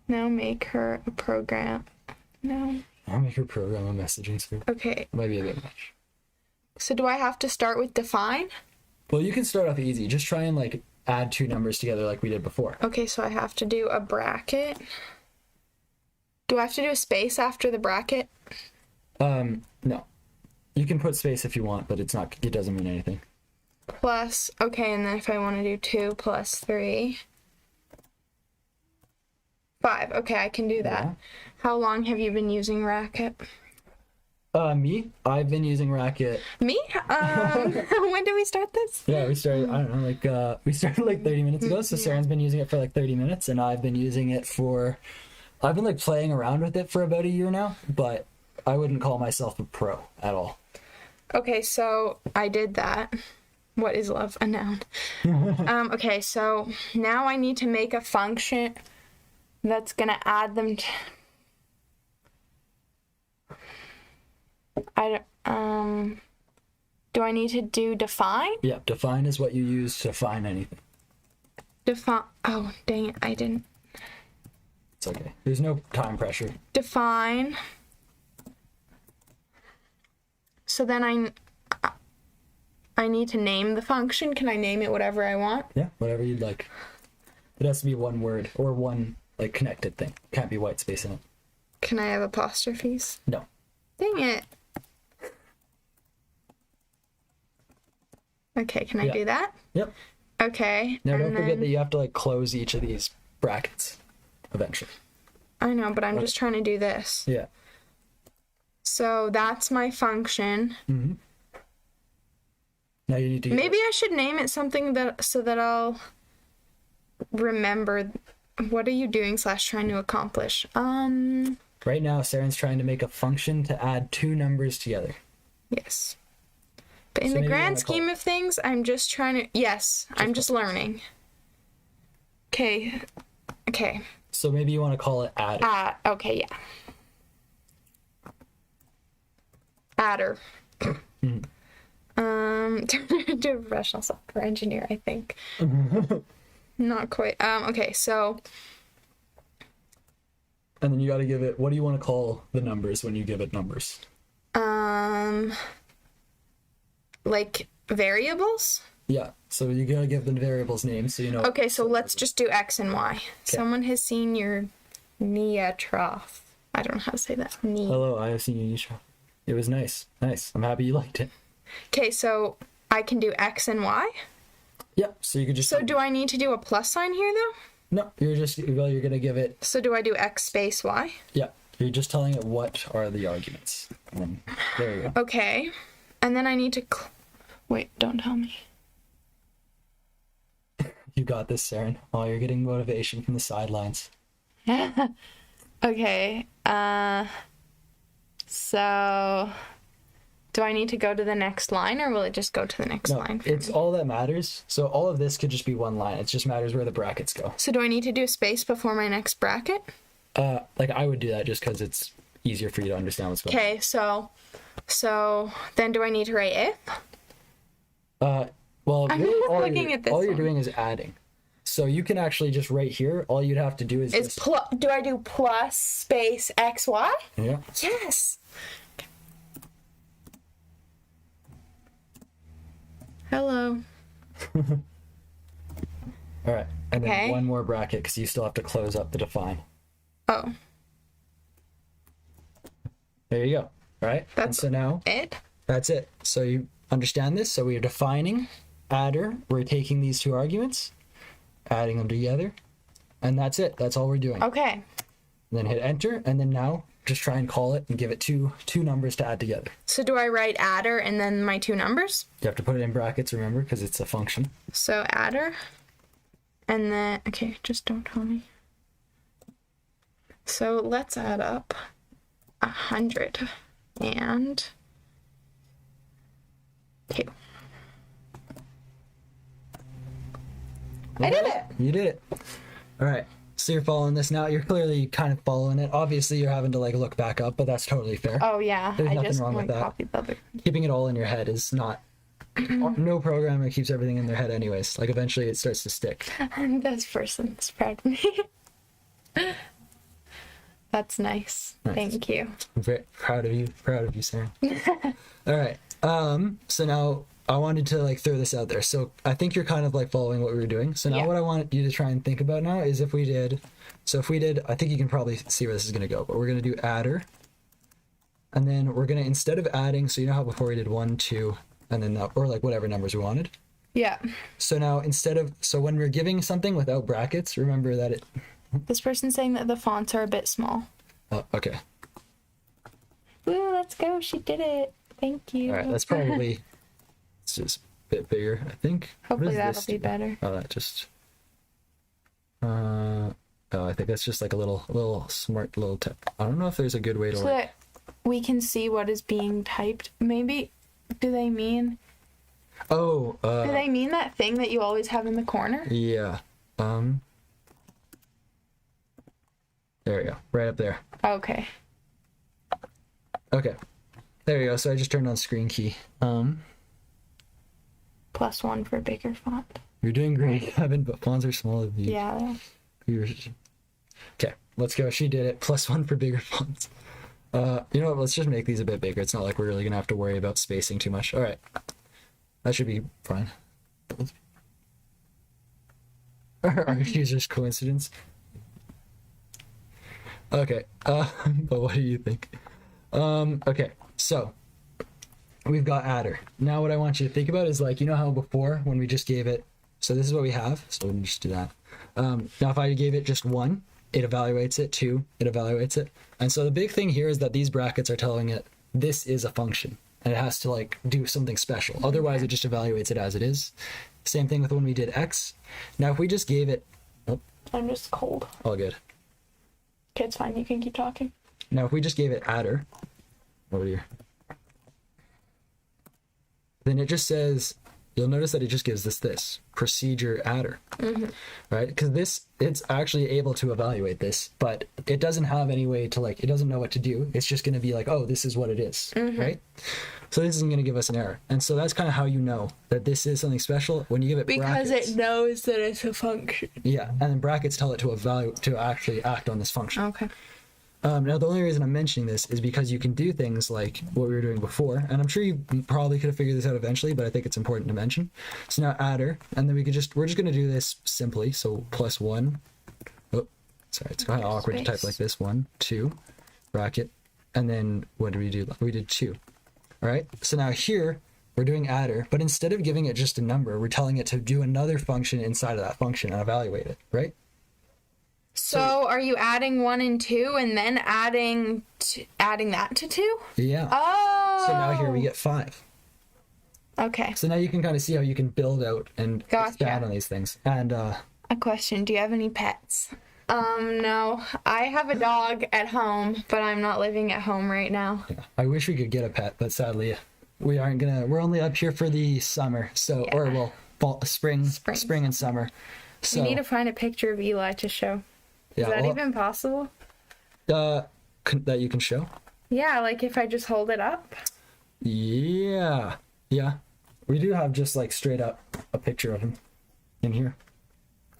now make her a program. No. I'll make her program a messaging screen. Okay. Might be a bit much. So do I have to start with define? Well, you can start off easy. Just try and like add two numbers together like we did before. Okay, so I have to do a bracket. Do I have to do a space after the bracket? No. You can put space if you want, but it doesn't mean anything. Plus, okay, and then if I want to do 2 plus 3. 5. Okay, I can do that. Yeah. How long have you been using Racket? Me? I've been using Racket. Me? When did we start this? Yeah, we started, I don't know, like, we started like 30 minutes ago, so Saren's been using it for like 30 minutes, and I've been using it I've been like playing around with it for about a year now, but I wouldn't call myself a pro at all. Okay, so I did that. What is love? A noun. Okay, so now I need to make a function that's gonna add them to... do I need to do define? Yeah, define is what you use to find anything. Define. Oh, dang it, I didn't. It's okay. There's no time pressure. Define. So then I need to name the function. Can I name it whatever I want? Yeah, whatever you'd like. It has to be one word or one like connected thing. Can't be white space in it. Can I have apostrophes? No. Dang it. Okay, can I do that? Yep. Okay. Now don't forget that you have to like close each of these brackets eventually. I know, but I'm just trying to do this. Yeah. So that's my function. Mm-hmm. Now you need to Maybe I should name it something so that I'll remember. What are you doing / trying to accomplish? Right now, Saren's trying to make a function to add two numbers together. Yes. But in So the maybe you grand wanna call scheme of things, I'm just trying to... Yes, I'm just learning. Okay. Okay. So maybe you want to call it add. Okay, yeah. Adder. Mhm. Turn into a professional software engineer, I think. Not quite. Okay, so... And then you got to give it... What do you want to call the numbers when you give it numbers? Like variables? Yeah, so you got to give the variables names so you know... Okay, so let's just do X and Y. Okay. Someone has seen your Neatroph. I don't know how to say that. Hello, I have seen your Neatroph. It was nice. Nice. I'm happy you liked it. Okay, so I can do X and Y? Yeah, so you could just... So do I need to do a plus sign here, though? No, you're going to give it... So do I do X space Y? Yeah, you're just telling it what are the arguments. And then, there you go. Okay, and then I need to... Wait, don't tell me. You got this, Saren. Oh, you're getting motivation from the sidelines. Okay, so... Do I need to go to the next line, or will it just go to the next line? It's me? All that matters. So all of this could just be one line. It just matters where the brackets go. So do I need to do a space before my next bracket? Like I would do that just because it's easier for you to understand what's going on. Okay, so then do I need to write if? Well, I'm really, looking at this all you're one. doing is adding. So you can actually just right here, all you'd have to do is just... Do I do plus space XY? Yeah. Yes. Hello. All right, and then one more bracket because you still have to close up the define. Oh. There you go. All right. That's so now it. That's it. So you understand this? So we are defining adder. We're taking these two arguments, adding them together, and that's it. That's all we're doing. Okay. And then hit enter, and then now just try and call it and give it two numbers to add together. So do I write adder and then my two numbers? You have to put it in brackets, remember, because it's a function. So adder, and then, okay, just don't tell me. So let's add up 100 and 2. I did it! You did it. All right. So you're following this now. You're clearly kind of following it. Obviously, you're having to like look back up, but that's totally fair. Oh yeah, There's I nothing just wrong with that. copied the other. Keeping it all in your head is not. No programmer keeps everything in their head, anyways. Like eventually, it starts to stick. And this person's proud of me. That's nice. Thank you. I'm very proud of you. Proud of you, Sarah. All right. So now I wanted to like throw this out there. So I think you're kind of like following what we were doing. So now what I want you to try and think about now is if we did, I think you can probably see where this is going to go, but we're going to do adder. And then we're going to, instead of adding, so you know how before we did 1, 2, and then that, or like whatever numbers we wanted. Yeah. So now so when we're giving something without brackets, remember that it... This person's saying that the fonts are a bit small. Oh, okay. Woo, let's go. She did it. Thank you. All right, that's probably... It's just a bit bigger, I think. Hopefully that'll be better. Oh, that just... oh, I think that's just like a little smart little tip. I don't know if there's a good way to... So that we can see what is being typed. Maybe, do they mean... Oh, do they mean that thing that you always have in the corner? Yeah. There we go. Right up there. Okay. Okay. There you go. So I just turned on screen key. +1 for bigger font. You're doing great, Kevin, but fonts are smaller than you. Yeah. Okay, let's go. She did it. +1 for bigger fonts. You know what? Let's just make these a bit bigger. It's not like we're really going to have to worry about spacing too much. All right. That should be fine. Our user's coincidence. Okay, but what do you think? Okay, so we've got adder. Now what I want you to think about is like, you know how before when we just gave it, so this is what we have, so we can just do that. Now if I gave it just 1, it evaluates it, 2, it evaluates it. And so the big thing here is that these brackets are telling it this is a function. And it has to like do something special. Otherwise, it just evaluates it as it is. Same thing with when we did X. Now, if we just gave it... Oh, I'm just cold. all good. Okay, it's fine. You can keep talking. Now, if we just gave it adder, over here, then it just says... You'll notice that it just gives us this procedure adder, right? Because it's actually able to evaluate this, but it doesn't have any way to like, it doesn't know what to do. It's just going to be like, oh, this is what it is, right? So this isn't going to give us an error. And so that's kind of how you know that this is something special when you give it because brackets. it knows that it's a function. Yeah, and then brackets tell it to actually act on this function. Okay. Now, the only reason I'm mentioning this is because you can do things like what we were doing before, and I'm sure you probably could have figured this out eventually, but I think it's important to mention. So now adder, and then we're just going to do this simply. So +1. Oh, sorry, it's kind of awkward to type like this. 1, 2, bracket, and then what did we do? We did 2. All right. So now here we're doing adder, but instead of giving it just a number, we're telling it to do another function inside of that function and evaluate it, right? So are you adding 1 and 2 and then adding that to 2? Yeah. Oh. So now here we get 5. Okay. So now you can kind of see how you can build out and expand on these things. And a question, do you have any pets? No. I have a dog at home, but I'm not living at home right now. yeah, I wish we could get a pet, but sadly we're only up here for the summer. So or well, fall, spring and summer. So we need to find a picture of Eli to show. Is that even possible? That you can show? Yeah, like if I just hold it up? Yeah. Yeah. We do have just like straight up a picture of him in here.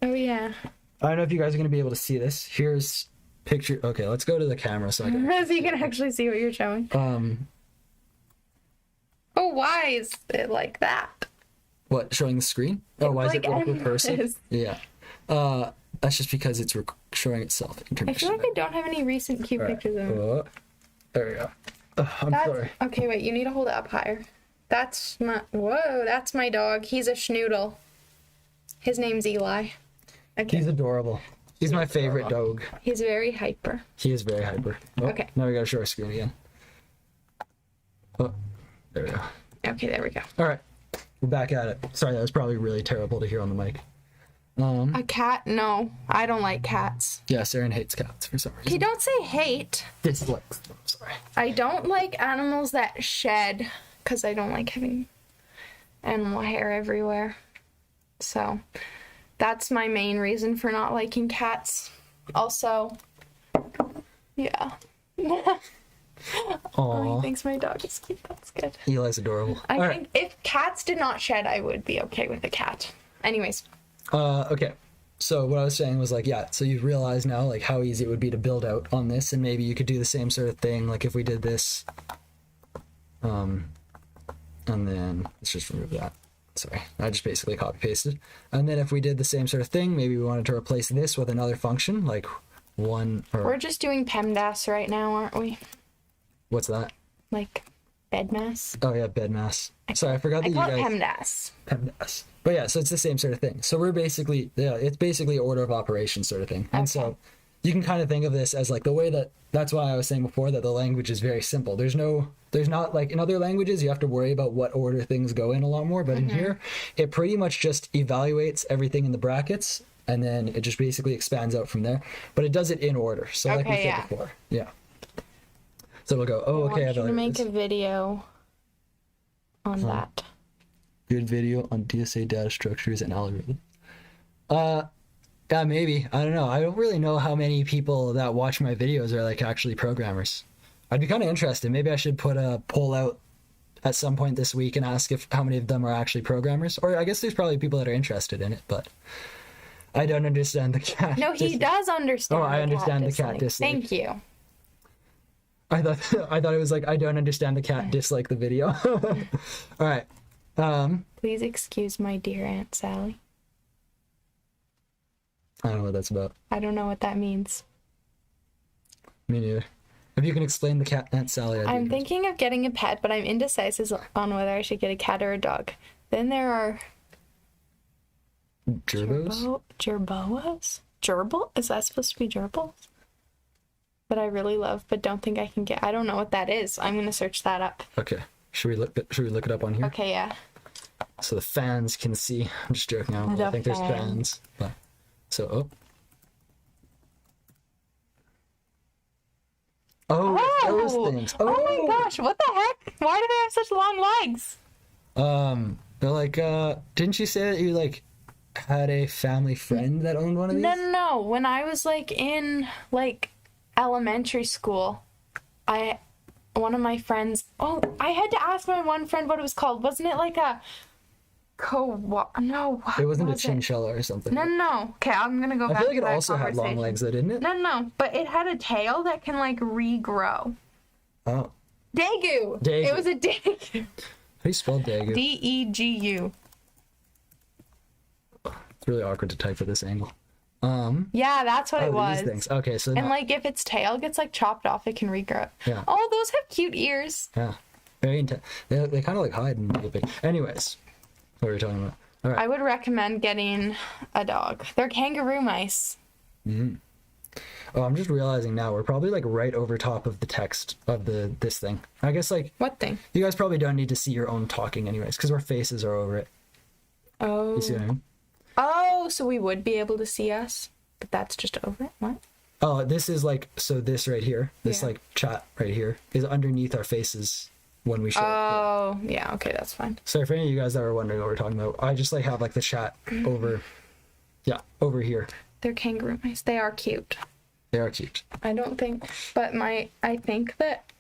Oh, yeah. I don't know if you guys are going to be able to see this. Here's picture. Okay, let's go to the camera so I can... so you can actually see what you're showing. Oh, why is it like that? What, showing the screen? Oh, why is it like recursive? Yeah. That's just because it's showing itself. I feel like I don't have any recent cute pictures of him. There we go. I'm sorry. Okay, wait, you need to hold it up higher. That's my dog. He's a schnoodle. His name's Eli. Okay. He's adorable. He's my favorite dog. He's very hyper. He is very hyper. Oh, okay. Now we gotta show our screen again. Oh, there we go. Okay, there we go. All right. We're back at it. Sorry, that was probably really terrible to hear on the mic. A cat? No, I don't like cats. Yeah, Saren hates cats for some reason. Okay, don't say hate. Dislikes them, sorry. I don't like animals that shed, because I don't like having animal hair everywhere. So, that's my main reason for not liking cats. Also, yeah. Oh, he thinks my dog is cute. That's good. Eli's adorable. I think if cats did not shed, I would be okay with a cat. Anyways. Okay. So what I was saying was like, yeah, so you realize now like how easy it would be to build out on this, and maybe you could do the same sort of thing like if we did this and And then let's just remove that. Sorry, I just basically copy pasted. And then if we did the same sort of thing, maybe we wanted to replace this with another function, like one or... We're just doing PEMDAS right now, aren't we? What's that? Like bedmass. Oh yeah, bedmass. Sorry, I forgot that you guys... I call it PEMDAS. PEMDAS. But yeah, so it's the same sort of thing. So we're basically, yeah, it's basically order of operations sort of thing. And so you can kind of think of this as like the way that's why I was saying before that the language is very simple. There's not like in other languages, you have to worry about what order things go in a lot more. But in here, it pretty much just evaluates everything in the brackets and then it just basically expands out from there. But it does it in order. So like we said before. Yeah. So we'll go, oh, okay. I want you to make a video on that. Good video on DSA data structures and algorithms. Yeah, maybe. I don't know. I don't really know how many people that watch my videos are like actually programmers. I'd be kind of interested. Maybe I should put a poll out at some point this week and ask if how many of them are actually programmers. Or I guess there's probably people that are interested in it, but I don't understand the cat. No, he does understand. Oh, I understand the cat dislike. Thank you. I thought it was like I don't understand the cat dislike the video. All right. Please excuse my dear Aunt Sally. I don't know what that's about. I don't know what that means. Me neither. If you can explain the cat, Aunt Sally. I'm thinking of getting a pet, but I'm indecisive on whether I should get a cat or a dog. Then there are... Gerbos? Gerboas? Gerbil? Is that supposed to be gerbils? That I really love, but don't think I can get... I don't know what that is. I'm going to search that up. Okay. Should we look it up on here? Okay, yeah. So the fans can see. I'm just joking. I think there's fans. But, so, those things. Oh my gosh, what the heck? Why do they have such long legs? They're like, didn't you say that you, like, had a family friend that owned one of these? No. When I was, like, in, like, elementary school, one of my friends... Oh, I had to ask my one friend what it was called. Wasn't it, like, a... No, it wasn't a chinchilla or something. No. Okay, I'm gonna go back. I feel like it also had long legs, though, didn't it? No, but it had a tail that can like regrow. Oh. Daegu. It was a daegu. How do you spell daegu? Degu. It's really awkward to type at this angle. Yeah, that's what it was. These things. Okay, so and like if its tail gets like chopped off, it can regrow. Yeah. Oh, those have cute ears. Yeah. Very intense. They kind of like hide and get big. Anyways. What were we talking about? All right. I would recommend getting a dog. They're kangaroo mice. Mm-hmm. Oh, I'm just realizing now we're probably like right over top of the text of this thing. I guess like what thing? You guys probably don't need to see your own talking anyways, because our faces are over it. Oh. You see what I mean? Oh, so we would be able to see us, but that's just over it. What? Oh, this is like this right here. This like chat right here is underneath our faces. When we show Oh, yeah, okay, that's fine. So for any of you guys that were wondering what we're talking about, I just like have like the chat over here. They're kangaroo mice. They are cute. They are cute. I don't think, but I think that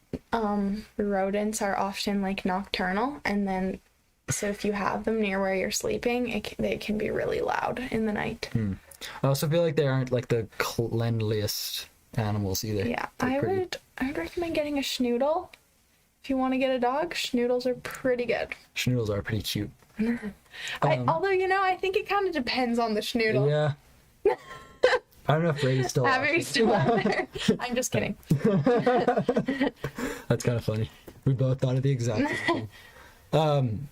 rodents are often like nocturnal, and then so if you have them near where you're sleeping, they can be really loud in the night. I also feel like they aren't like the cleanliest animals either. Yeah, I would recommend getting a schnoodle. If you want to get a dog, schnoodles are pretty good. Schnoodles are pretty cute. Although, I think it kind of depends on the schnoodle. Yeah. I don't know if Brady's still out. Brady's still out there. I'm just kidding. That's kind of funny. We both thought of the exact same thing.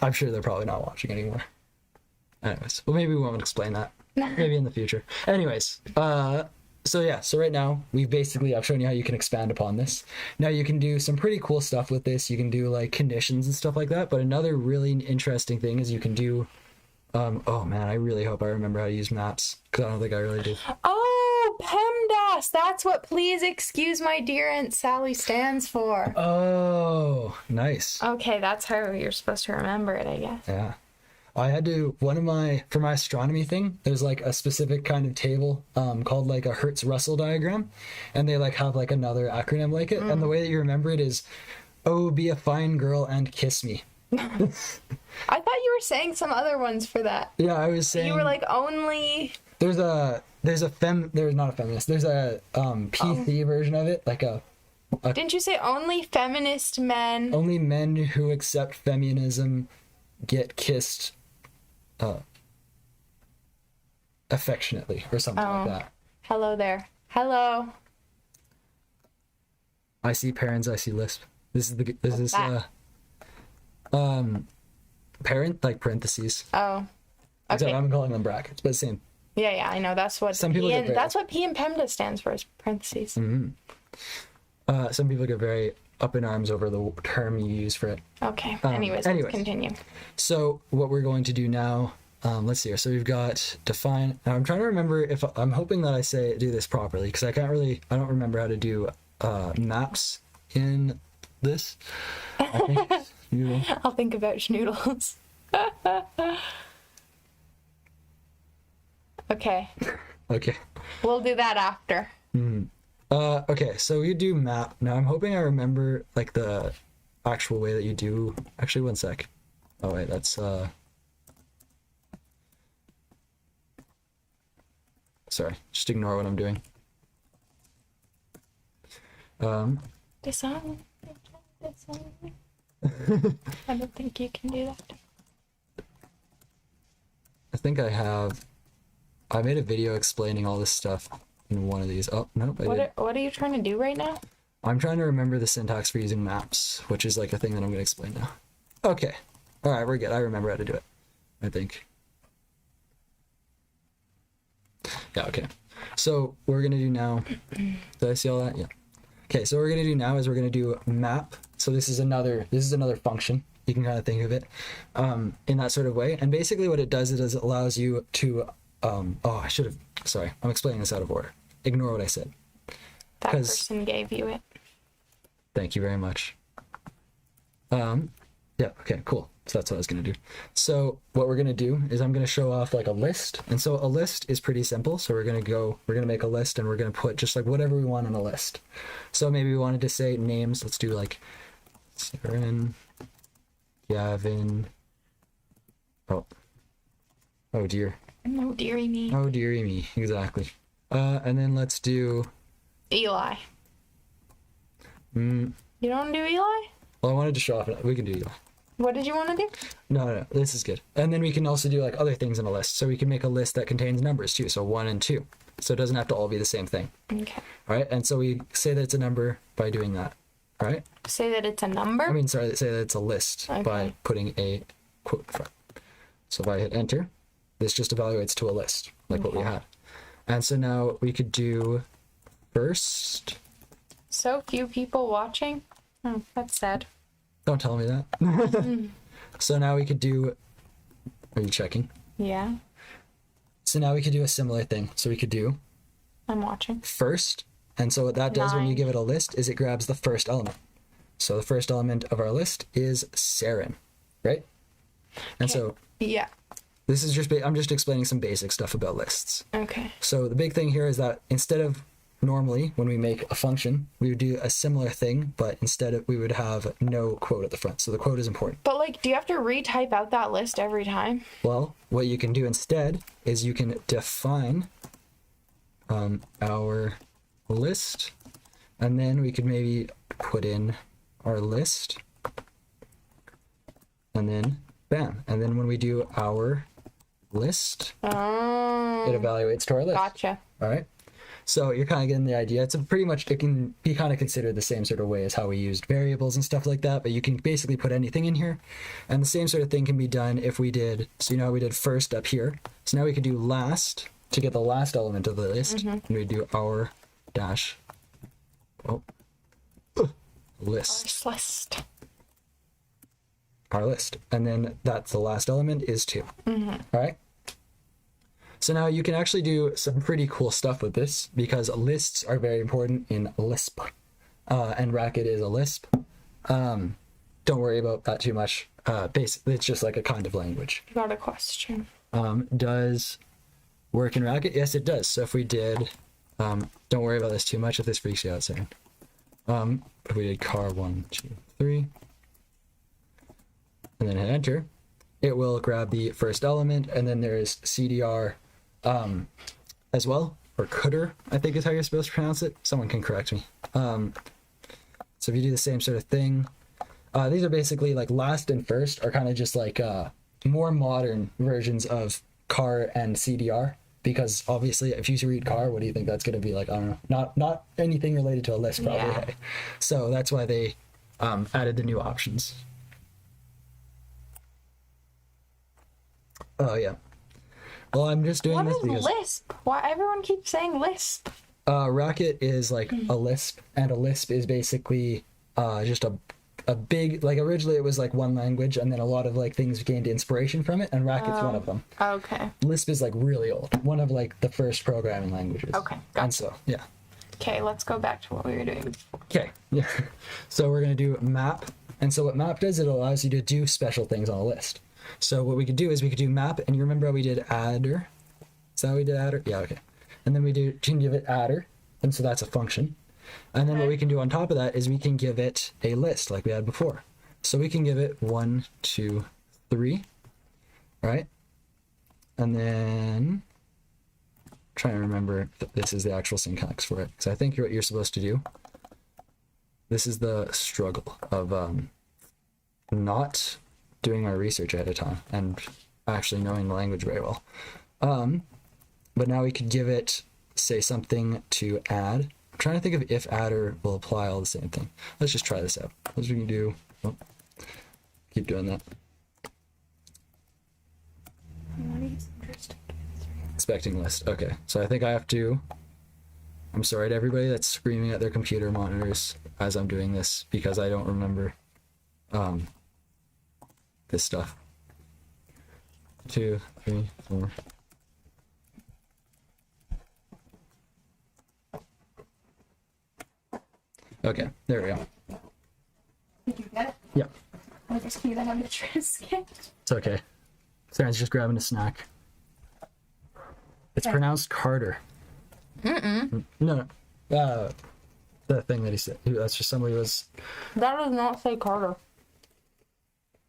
I'm sure they're probably not watching anymore. Anyways, well, maybe we won't explain that. Maybe in the future. Anyways, so right now I've shown you how you can expand upon this. Now you can do some pretty cool stuff with this. You can do like conditions and stuff like that. But another really interesting thing is you can do, oh man, I really hope I remember how to use maps, because I don't think I really do. Oh, PEMDAS, that's what please excuse my dear Aunt Sally stands for. Oh, nice. Okay, that's how you're supposed to remember it, I guess. Yeah. I had to, for my astronomy thing, there's like a specific kind of table called like a Hertz-Russell diagram, and they like have like another acronym like it, and the way that you remember it is, oh, be a fine girl and kiss me. I thought you were saying some other ones for that. Yeah, I was saying... You were like, only... There's not a feminist, there's a PC version of it, like a Didn't you say only feminist men? Only men who accept feminism get kissed affectionately or something like that. Hello there. Hello. I see parents, I see Lisp. This is parent, like parentheses. Oh. Except Okay. I'm calling them brackets, but same. Yeah, I know. That's what Some people get very- that's what P and PEMDA stands for, is parentheses. Some people get very up in arms over the term you use for it. Okay. Anyways, let's continue. So what we're going to do now, let's see here. So we've got define. Now I'm trying to remember if I'm hoping that I do this properly, because I don't remember how to do maps in this. I think you I'll think about schnoodles. Okay. Okay. We'll do that after. Okay, so we do map. Now I'm hoping I remember like the actual way that you do. Actually, one sec. Oh wait, that's sorry, just ignore what I'm doing. Disarm. I don't think you can do that. I think I made a video explaining all this stuff in one of these. Oh, nope, I did. What are you trying to do right now? I'm trying to remember the syntax for using maps, which is like a thing that I'm going to explain now. Okay. All right, we're good. I remember how to do it, I think. Yeah, okay. So what we're going to do now, did I see all that? Yeah. Okay, so what we're going to do now is we're going to do map. So this is another function. You can kind of think of it in that sort of way. And basically what it does is it allows you to, sorry, I'm explaining this out of order. Ignore what I said. That person gave you it. Thank you very much. Yeah, okay, cool. So that's what I was going to do. So what we're going to do is I'm going to show off like a list. And so a list is pretty simple. So we're going to make a list and we're going to put just like whatever we want on a list. So maybe we wanted to say names. Let's do like Saren, Gavin. Oh dear. Oh dearie me. Oh dearie me. Exactly. And then let's do Eli. You don't want to do Eli? Well, I wanted to show off. We can do Eli. What did you want to do? No, this is good. And then we can also do like other things in a list. So we can make a list that contains numbers too. So 1 and 2. So it doesn't have to all be the same thing. Okay. All right. And so we say that it's a number by doing that. All right. Say that it's a number? Say that it's a list by putting a quote in front. So if I hit enter, this just evaluates to a list like what we had. And so now we could do first. So few people watching? Oh, that's sad. Don't tell me that. So now we could do, are you checking? Yeah. So now we could do a similar thing. So we could do I'm watching. first. And so what that does when you give it a list is it grabs the first element. So the first element of our list is Saren, right? And so yeah, this is I'm just explaining some basic stuff about lists. Okay. So the big thing here is that instead of normally when we make a function, we would do a similar thing, but instead we would have no quote at the front. So the quote is important. But like, do you have to retype out that list every time? Well, what you can do instead is you can define our list, and then we could maybe put in our list, and then bam. And then when we do our list, it evaluates to our list. Gotcha. All right. So you're kind of getting the idea. It's pretty much, it can be kind of considered the same sort of way as how we used variables and stuff like that, but you can basically put anything in here. And the same sort of thing can be done if we did, so you know how we did first up here. So now we could do last to get the last element of the list. And we do our dash list. Our list. And then that's the last element is 2. All right. So now you can actually do some pretty cool stuff with this because lists are very important in Lisp, and Racket is a Lisp. Don't worry about that too much. Basically, it's just like a kind of language. Got a question. Does work in Racket? Yes, it does. So if we did, don't worry about this too much if this freaks you out, Sarah. If we did car 1, 2, 3, and then hit enter, it will grab the first element, and then there's CDR as well, or cdr, I think is how you're supposed to pronounce it. Someone can correct me. So if you do the same sort of thing, these are basically like last and first are kind of just like more modern versions of car and CDR, because obviously if you read car, what do you think that's going to be like? I don't know, not anything related to a list probably. Yeah. Hey? So that's why they added the new options. Oh yeah. Well, I'm just doing What this is because Lisp? Why everyone keeps saying Lisp? Racket is like a Lisp, and a Lisp is basically just a big, like originally it was like one language, and then a lot of like things gained inspiration from it, and Racket's one of them. Okay. Lisp is like really old, one of like the first programming languages. Okay, And gotcha. so yeah. Okay, let's go back to what we were doing. Okay. Yeah. So we're gonna do map, and so what map does, it allows you to do special things on a list. So what we could do is we could do map, and you remember how we did adder? Is that how we did adder? Yeah. Okay. And then we can give it adder, and so that's a function. And then what we can do on top of that is we can give it a list like we had before. So we can give it 1, 2, 3, right? And then trying to remember if this is the actual syntax for it, because I think what you're supposed to do. This is the struggle of not doing our research ahead of time and actually knowing the language very well. But now we could give it, say, something to add. I'm trying to think of if adder will apply all the same thing. Let's just try this out. What we can do. Oh, keep doing that. Expecting list. Okay, so I think I have to. I'm sorry to everybody that's screaming at their computer monitors as I'm doing this, because I don't remember this stuff. 2, 3, 4. Okay, there we go. Did you get it? Yep, I just knew that I had a Triscuit. it's okay. Sarah's just grabbing a snack. It's pronounced Carter. No. The thing that he said. That's just somebody was. That does not say Carter.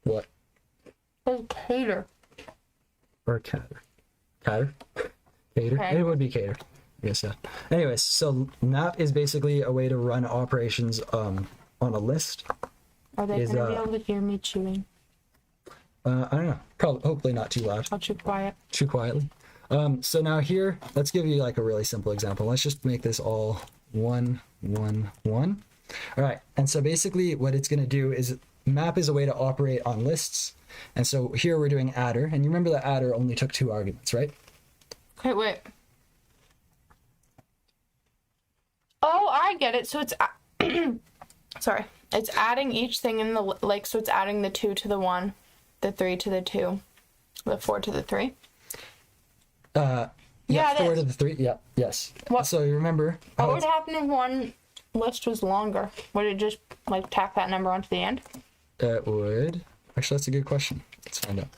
What? It says Cater. Or Cater. Cater? Cater? Okay. It would be Cater. Yes, yeah. Anyways, so map is basically a way to run operations on a list. Are they Is, going to be able to hear me chewing? I don't know. Probably, hopefully not too loud. I'll chew quiet. Too quietly. So now here, let's give you like a really simple example. Let's just make this all 1, 1, 1. All right. And so basically what it's going to do is map is a way to operate on lists. And so here we're doing adder. And you remember that adder only took 2 arguments, right? Okay, wait. Oh, I get it. So it's sorry. It's adding each thing in the like. So it's adding the 2 to the 1, the 3 to the 2, the 4 to the 3. Yeah, it 4 is. to the 3. Yeah, yes. What? So you remember how What would happen if one list was longer? Would it just like tack that number onto the end? it would. Actually, that's a good question. Let's find out.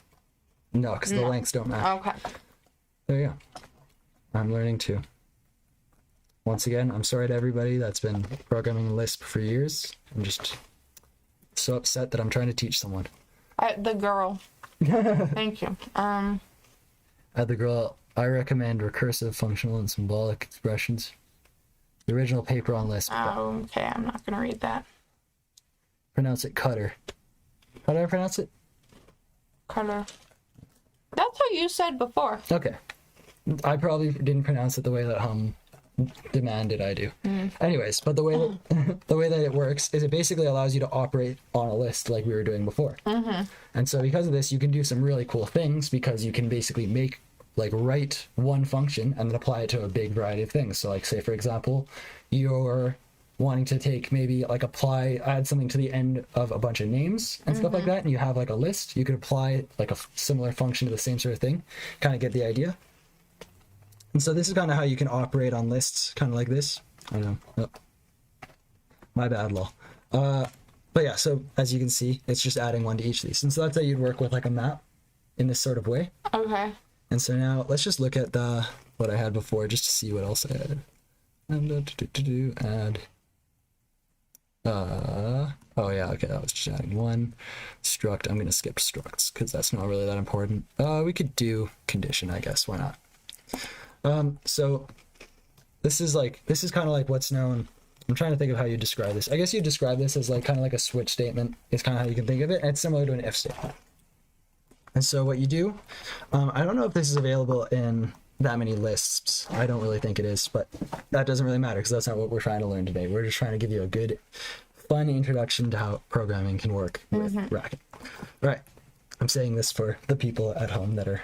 No, because the lengths don't match. Okay. There you go. I'm learning too. Once again, I'm sorry to everybody that's been programming Lisp for years. I'm just so upset that I'm trying to teach someone. The girl. Thank you. At the girl, I recommend recursive, functional, and symbolic expressions. The original paper on Lisp. Okay, I'm not gonna read that. Pronounce it cutter. How do I pronounce it? Color. That's what you said before. Okay. I probably didn't pronounce it the way that demanded I do. Anyways, but the way that the way that it works is it basically allows you to operate on a list like we were doing before. And so because of this, you can do some really cool things, because you can basically write one function and then apply it to a big variety of things. So like, say for example, you're wanting to take maybe like add something to the end of a bunch of names and stuff like that, and you have like a list, you could apply like a similar function to the same sort of thing, kind of get the idea. And so this is kind of how you can operate on lists, kind of like this. I don't know. Oh. My bad, lol. But yeah, so as you can see, it's just adding 1 to each of these. And so that's how you'd work with like a map in this sort of way. Okay. And so now let's just look at what I had before just to see what else I had. And add. Oh yeah, okay, that was just adding 1. Struct, I'm gonna skip structs because that's not really that important. We could do condition, I guess, why not? So this is kind of like what's known I'm trying to think of how you describe this. I guess you describe this as like kind of like a switch statement. It's kind of how you can think of it. And it's similar to an if statement. And so what you do, I don't know if this is available in that many lists. I don't really think it is, but that doesn't really matter because that's not what we're trying to learn today. We're just trying to give you a good, fun introduction to how programming can work with Racket. All right. I'm saying this for the people at home that are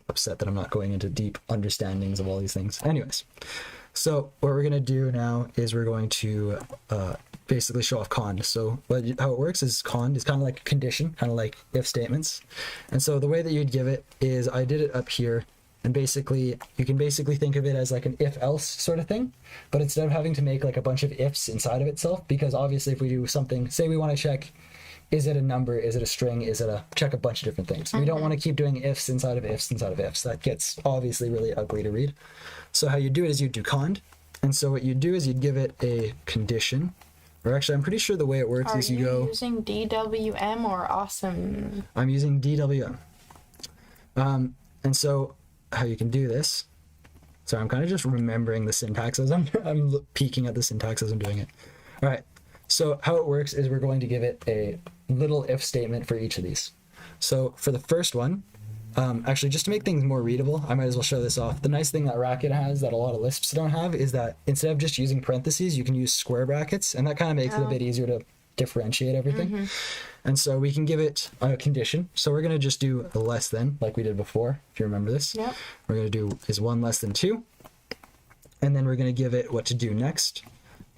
upset that I'm not going into deep understandings of all these things. Anyways, so what we're going to do now is we're going to basically show off cond. So how it works is cond is kind of like a condition, kind of like if statements. And so the way that you'd give it is I did it up here. And basically, you can basically think of it as like an if-else sort of thing. But instead of having to make like a bunch of ifs inside of itself, because obviously if we do something, say we want to check, is it a number, is it a string, is it a, check a bunch of different things. We don't want to keep doing ifs inside of ifs inside of ifs. That gets obviously really ugly to read. So how you do it is you do cond. And so what you do is you'd give it a condition. Or actually, I'm pretty sure the way it works is you go... Are you using DWM or awesome? I'm using DWM. And so how you can do this. So I'm kind of just remembering the syntax as I'm peeking at the syntax as I'm doing it. All right. So how it works is we're going to give it a little if statement for each of these. So for the first one, actually just to make things more readable, I might as well show this off. The nice thing that Racket has that a lot of Lisps don't have is that instead of just using parentheses, you can use square brackets, and that kind of makes it a bit easier to differentiate everything. And so we can give it a condition. So we're going to just do a less than, like we did before, if you remember this. Yep. We're going to do is 1 less than 2. And then we're going to give it what to do next.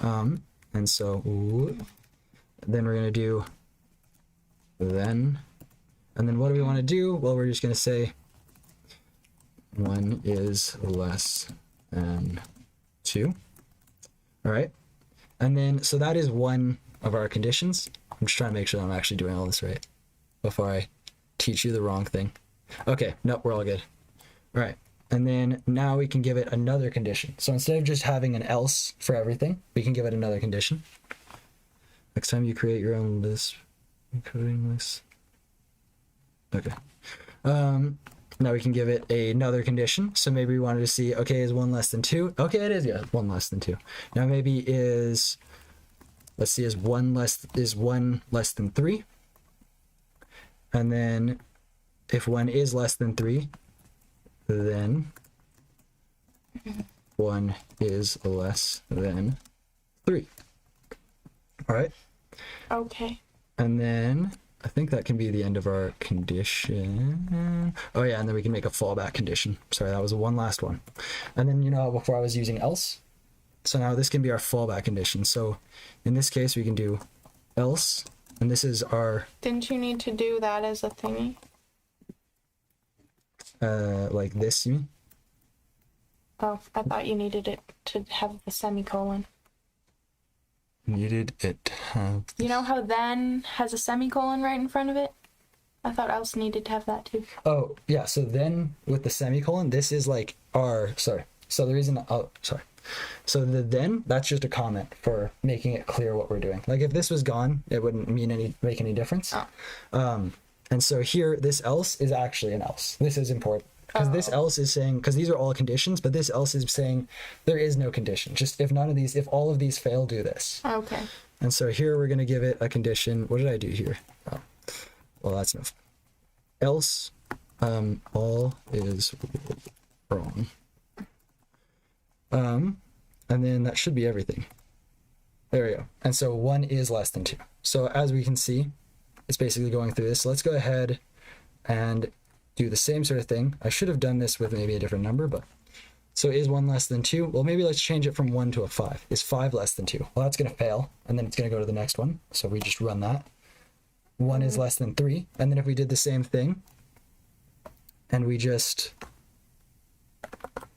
And so then we're going to do then. And then what do we want to do? Well, we're just going to say 1 is less than 2. All right. And then, so that is one of our conditions. I'm just trying to make sure that I'm actually doing all this right before I teach you the wrong thing. Okay, nope, we're all good. All right, and then now we can give it another condition. So instead of just having an else for everything, we can give it another condition. Next time you create your own Lisp encoding list. Okay. Now we can give it another condition. So maybe we wanted to see, okay, is 1 less than 2? Okay, it is, yeah, 1 less than 2. Now maybe is... Let's see, is 1 less than 3? And then if 1 is less than 3, then 1 is less than 3. All right? Okay. And then I think that can be the end of our condition. Oh yeah, and then we can make a fallback condition. Sorry, that was one last one. And then, you know, before I was using else. So now this can be our fallback condition. So in this case, we can do else, and this is our... Didn't you need to do that as a thingy? Like this, you mean? Oh, I thought you needed it to have the semicolon. Needed it to have... You know how then has a semicolon right in front of it? I thought else needed to have that too. Oh, yeah, so then with the semicolon, this is like our... Sorry. So the reason... Oh, sorry. So the then, that's just a comment for making it clear what we're doing. Like if this was gone, it wouldn't make any difference. Oh. And so here, this else is actually an else. This is important. Because this else is saying, because these are all conditions, but this else is saying there is no condition. Just if none of these, if all of these fail, do this. Okay. And so here we're going to give it a condition. What did I do here? Oh, well, that's enough. Else, all is wrong. And then that should be everything. There we go. And so 1 is less than 2. So as we can see, it's basically going through this. So let's go ahead and do the same sort of thing. I should have done this with maybe a different number, but so is 1 less than 2? Well, maybe let's change it from 1 to a 5. Is 5 less than 2? Well, that's going to fail, and then it's going to go to the next one. So we just run that. 1 is less than 3. And then if we did the same thing, and we just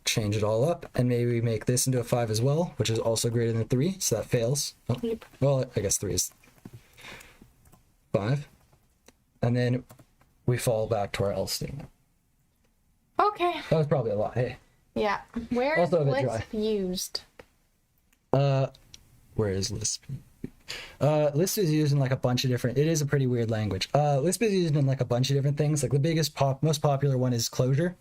change it all up, and maybe we make this into a 5 as well, which is also greater than 3, so that fails. Oh, Yep. well, I guess 3 is 5. And then we fall back to our else statement. Okay. That was probably a lot, hey. Yeah. Where is Also a bit Lisp used? Where is Lisp? Lisp is used in like a bunch of different... It is a pretty weird language. Lisp is used in like a bunch of different things. Like the most popular one is closure,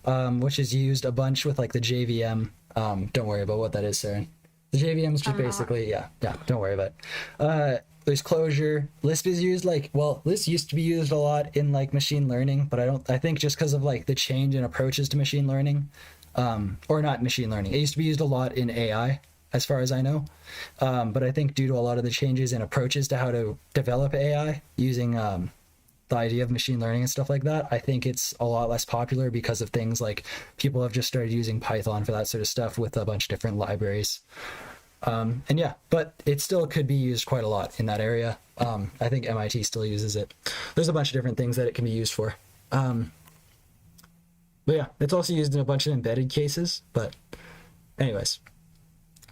which is used a bunch with like the JVM. Don't worry about what that is, Sarah. The JVM is just basically, yeah, don't worry about it. There's closure. Lisp is used Lisp used to be used a lot in like machine learning, but I think just because of like the change in approaches to machine learning, or not machine learning, it used to be used a lot in AI, as far as I know. But I think due to a lot of the changes in approaches to how to develop AI using the idea of machine learning and stuff like that, I think it's a lot less popular because of things like people have just started using Python for that sort of stuff with a bunch of different libraries. And yeah, but it still could be used quite a lot in that area. I think MIT still uses it. There's a bunch of different things that it can be used for. But yeah, it's also used in a bunch of embedded cases. But anyways,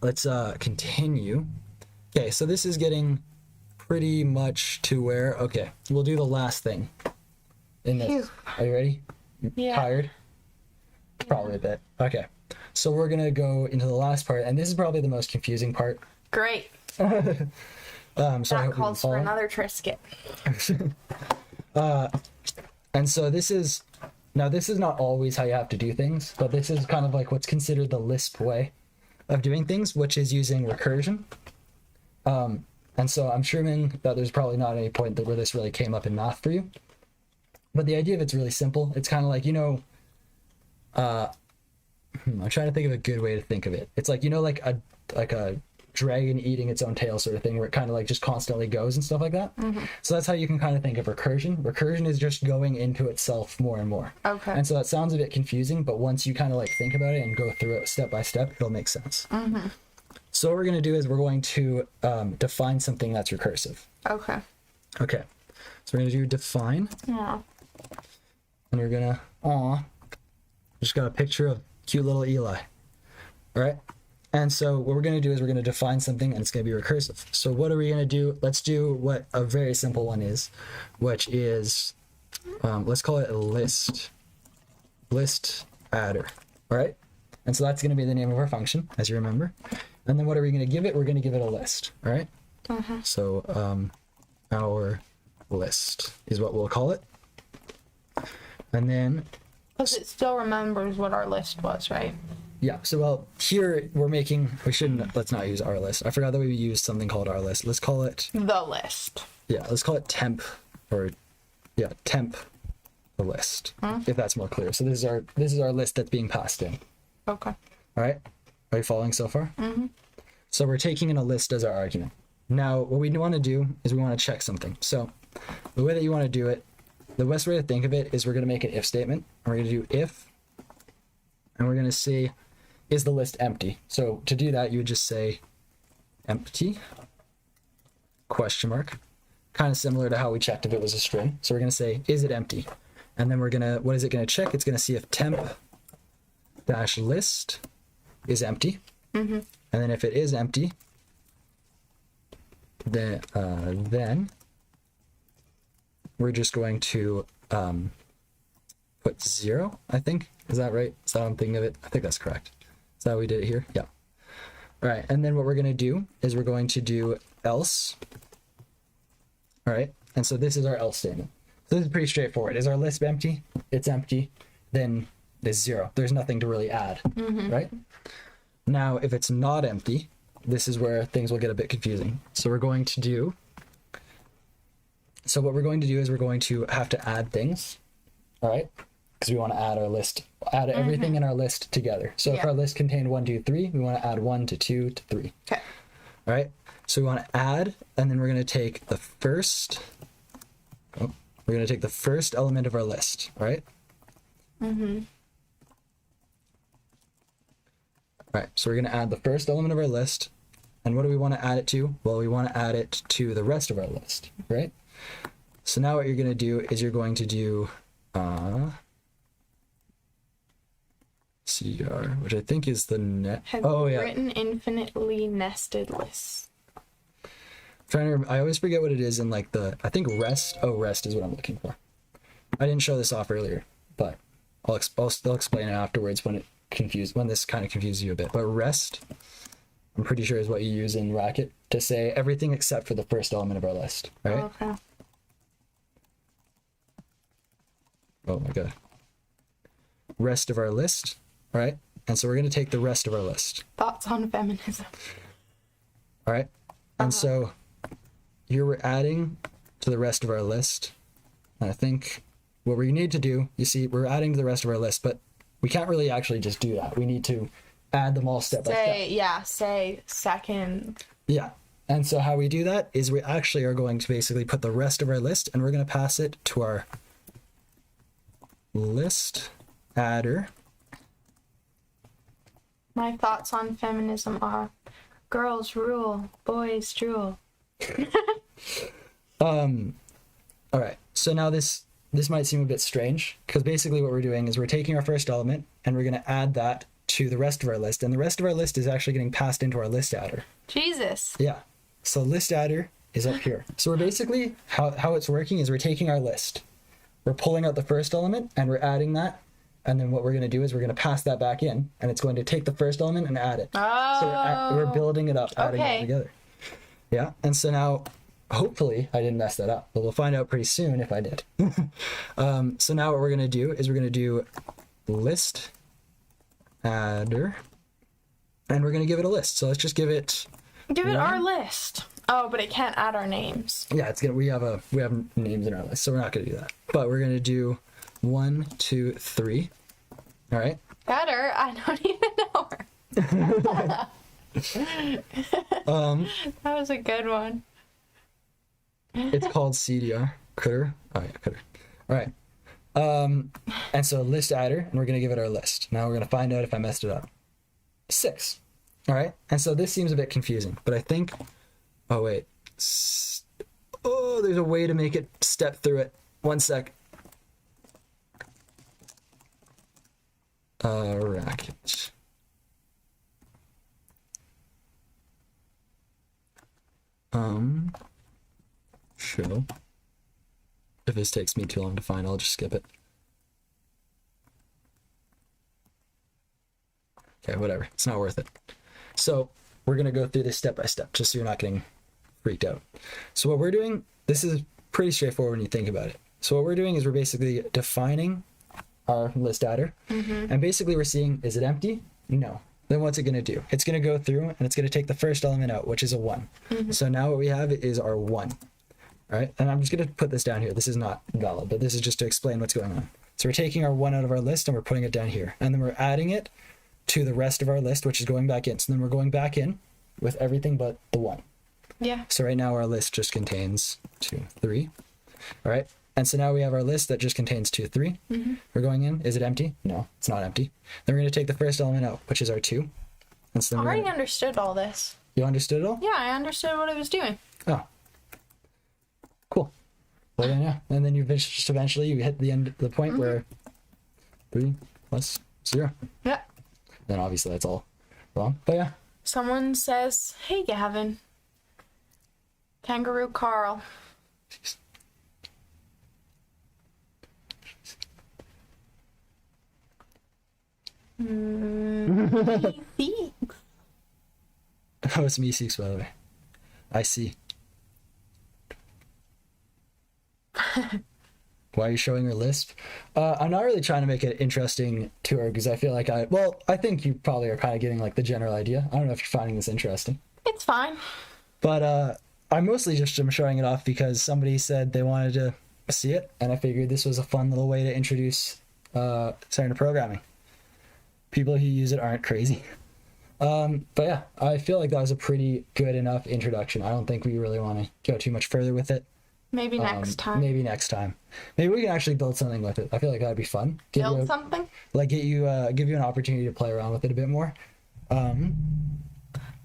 let's continue. Okay, so this is getting pretty much to where, okay, we'll do the last thing in this. Phew. Are you ready? Yeah. Tired? Probably a bit. Okay. So we're going to go into the last part, and this is probably the most confusing part. Great. So that calls for another Trisket. And so this is not always how you have to do things, but this is kind of like what's considered the Lisp way of doing things, which is using recursion. And so I'm assuming that there's probably not any point where this really came up in math for you. But the idea of it's really simple. It's kind of like, I'm trying to think of a good way to think of it. It's like, like a dragon eating its own tail sort of thing, where it kind of like just constantly goes and stuff like that. Mm-hmm. So that's how you can kind of think of recursion. Recursion is just going into itself more and more. Okay. And so that sounds a bit confusing, but once you kind of like think about it and go through it step by step, it'll make sense. Mm-hmm. So what we're going to do is we're going to define something that's recursive. Okay. Okay. So we're going to do define. Yeah. And we're going to, just got a picture of cute little Eli. All right. And so what we're going to do is we're going to define something and it's going to be recursive. So what are we going to do? Let's do what a very simple one is, which is, let's call it a list adder. All right. And so that's going to be the name of our function, as you remember. And then what are we going to give it? We're going to give it a list. All right. Mm-hmm. So our list is what we'll call it. And then, because it still remembers what our list was, right? Yeah. So, well, here let's not use our list. I forgot that we used something called our list. Let's call it the list. Yeah. Let's call it temp temp the list, if that's more clear. So this is our list that's being passed in. Okay. All right. Are you following so far? Mm-hmm. So we're taking in a list as our argument. Now, what we want to do is we want to check something. So the way that you want to do it, the best way to think of it is we're going to make an if statement. We're going to do if, and we're going to say, is the list empty? So to do that, you would just say empty, question mark, kind of similar to how we checked if it was a string. So we're going to say, is it empty? And then what is it going to check? It's going to see if temp dash list is empty. Mm-hmm. And then if it is empty, then we're just going to put 0, I think. Is that right? Is that how I'm thinking of it? I think that's correct. Is that how we did it here? Yeah. All right. And then what we're going to do is we're going to do else. All right. And so this is our else statement. So this is pretty straightforward. Is our list empty? It's empty. Then there's 0. There's nothing to really add, right? Now, if it's not empty, this is where things will get a bit confusing. So what we're going to do is we're going to have to add things, all right? Because we want to add our list, everything in our list together. So if our list contained 1, 2, 3, we want to add 1 to 2 to 3. Okay. All right. So we want to add, and then we're going to take the first. We're going to take the first element of our list, all right? Mm-hmm. All right. So we're going to add the first element of our list, and what do we want to add it to? Well, we want to add it to the rest of our list, right? So now what you're going to do is you're going to do CR, which I think is the net. Have you written infinitely nested lists? I always forget what it is in like I think rest. Oh, rest is what I'm looking for. I didn't show this off earlier, but I'll still explain it afterwards when this kind of confuses you a bit. But rest, I'm pretty sure is what you use in Racket to say everything except for the first element of our list, right? Okay. Oh my god. Rest of our list, all right? And so we're going to take the rest of our list. Thoughts on feminism? All right. And so here we're adding to the rest of our list. And I think what we need to do, you see, we're adding to the rest of our list, but we can't really actually just do that. We need to add them all step by step. Yeah, say second. Yeah. And so how we do that is we actually are going to basically put the rest of our list and we're going to pass it to our list adder. My thoughts on feminism are girls rule, boys drool. All right. So now this might seem a bit strange because basically what we're doing is we're taking our first element and we're going to add that to the rest of our list. And the rest of our list is actually getting passed into our list adder. Jesus. Yeah. So list adder is up here. So we're basically, how it's working is we're taking our list. We're pulling out the first element and we're adding that. And then what we're going to do is we're going to pass that back in and it's going to take the first element and add it. Oh. So we're building it up, adding it all together. Yeah. And so now, hopefully I didn't mess that up, but we'll find out pretty soon if I did. So now what we're going to do is we're going to do list adder and we're going to give it a list. So let's just give it our list. Oh, but it can't add our names. Yeah, we have names in our list, so we're not going to do that. But we're going to do 1, 2, 3. All right. Better. I don't even know her. That was a good one. It's called CDR. Critter. Oh yeah, critter. All right. And so list adder, and we're going to give it our list. Now we're going to find out if I messed it up. 6. All right. And so this seems a bit confusing, but I think, oh wait. Oh, there's a way to make it step through it. 1 sec. Racket. Show. If this takes me too long to find, I'll just skip it. Okay, whatever. It's not worth it. So we're going to go through this step by step, just so you're not getting freaked out. So what we're doing, this is pretty straightforward when you think about it. So what we're doing is we're basically defining our list adder. And basically we're seeing, is it empty? No. Then what's it going to do? It's going to go through and it's going to take the first element out, which is a 1. So now what we have is our 1. All right, and I'm just going to put this down here. This is not valid, but this is just to explain what's going on. So we're taking our 1 out of our list and we're putting it down here. And then we're adding it to the rest of our list, which is going back in. So then we're going back in with everything but the 1. Yeah. So right now our list just contains 2, 3. All right. And so now we have our list that just contains 2, 3. We're going in. Is it empty? No, it's not empty. Then we're going to take the first element out, which is our 2. And so I already understood all this. You understood it all? Yeah, I understood what it was doing. Oh. Cool. Well then, yeah. And then you just eventually you hit the point where 3 plus 0. Yeah. Then obviously that's all wrong. But yeah. Someone says, "Hey Gavin. Kangaroo Carl." Thanks. Oh, it's me, Six, by the way. I see. Why are you showing her Lisp? I'm not really trying to make it interesting to her because I feel like I think you probably are kind of getting like the general idea. I don't know if you're finding this interesting. It's fine. But I mostly just am showing it off because somebody said they wanted to see it, and I figured this was a fun little way to introduce starting to programming. People who use it aren't crazy. But yeah, I feel like that was a pretty good enough introduction. I don't think we really want to go too much further with it. Maybe next time. Maybe next time. Maybe we can actually build something with it. I feel like that'd be fun. Something? Like give you an opportunity to play around with it a bit more.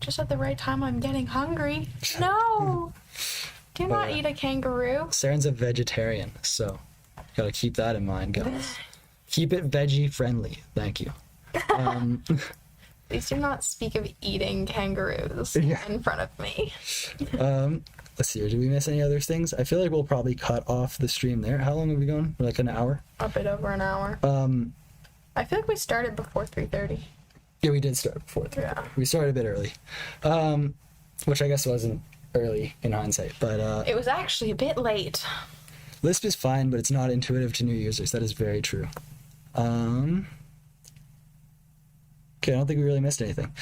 Just at the right time, I'm getting hungry. No! Do not eat a kangaroo. Saren's a vegetarian, so gotta keep that in mind, guys. Keep it veggie friendly. Thank you. Please do not speak of eating kangaroos in front of me. Let's see here. Did we miss any other things? I feel like we'll probably cut off the stream there. How long have we gone? Like an hour? A bit over an hour. I feel like we started before 3:30. Yeah, we did start before 3:30. Yeah. We started a bit early. Which I guess wasn't early in hindsight, but it was actually a bit late. Lisp is fine, but it's not intuitive to new users. That is very true. Okay, I don't think we really missed anything.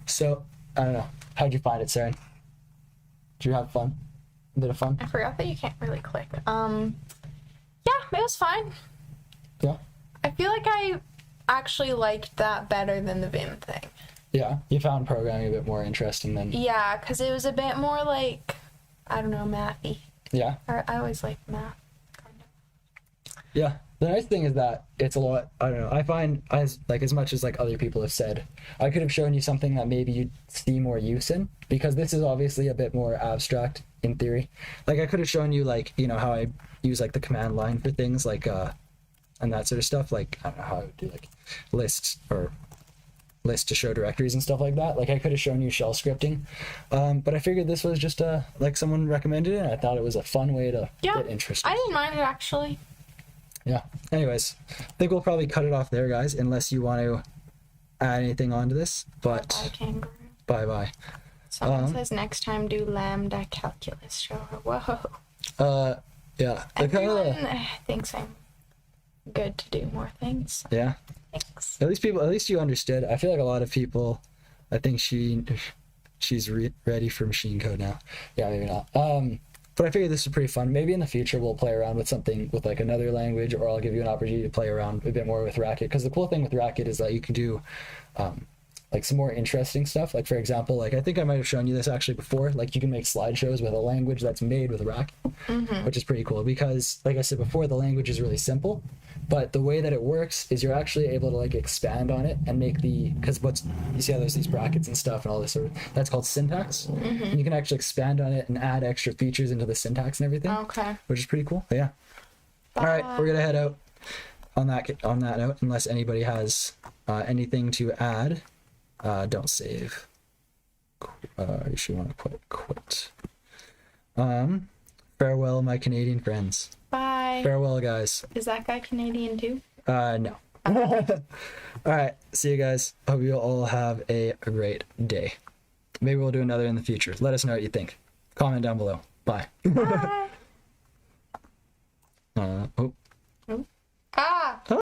So, I don't know. How'd you find it, Saren? Did you have fun? A bit of fun? I forgot that you can't really click. Yeah, it was fine. Yeah. I feel like I actually liked that better than the Vim thing. Yeah, you found programming a bit more interesting than... Yeah, because it was a bit more like, I don't know, mathy. Yeah. I always like math, kind of. Yeah. The nice thing is that it's a lot, I don't know, I find, as much as like other people have said, I could have shown you something that maybe you'd see more use in, because this is obviously a bit more abstract in theory. Like I could have shown you like, you know, how I use like the command line for things like, and that sort of stuff. Like, I don't know how I would do like lists or list to show directories and stuff like that. Like I could have shown you shell scripting, but I figured this was just like someone recommended it, and I thought it was a fun way to get interested. I didn't mind it actually. Yeah. Anyways, I think we'll probably cut it off there, guys, unless you want to add anything onto this. But Bye, kangaroo. bye. Someone says next time do lambda calculus show. Whoa. Yeah. Everyone thinks I'm good to do more things. Yeah. Thanks. At least you understood. I feel like a lot of people, I think she's ready for machine code now. Yeah, maybe not. But I figured this was pretty fun. Maybe in the future we'll play around with something with like another language, or I'll give you an opportunity to play around a bit more with Racket. Because the cool thing with Racket is that you can do like some more interesting stuff. Like for example, like I think I might have shown you this actually before. Like you can make slideshows with a language that's made with Racket, which is pretty cool because, like I said before, the language is really simple. But the way that it works is you're actually able to like expand on it and make because you see how there's these brackets and stuff and all this sort of, that's called syntax. And you can actually expand on it and add extra features into the syntax and everything. Okay. Which is pretty cool. But yeah. All right, we're gonna head out on that note, unless anybody has anything to add. Don't save. You should want to quit. Farewell, my Canadian friends. Bye. Farewell, guys. Is that guy Canadian too? No. All right. See you guys. Hope you all have a great day. Maybe we'll do another in the future. Let us know what you think. Comment down below. Bye. Bye. Oh.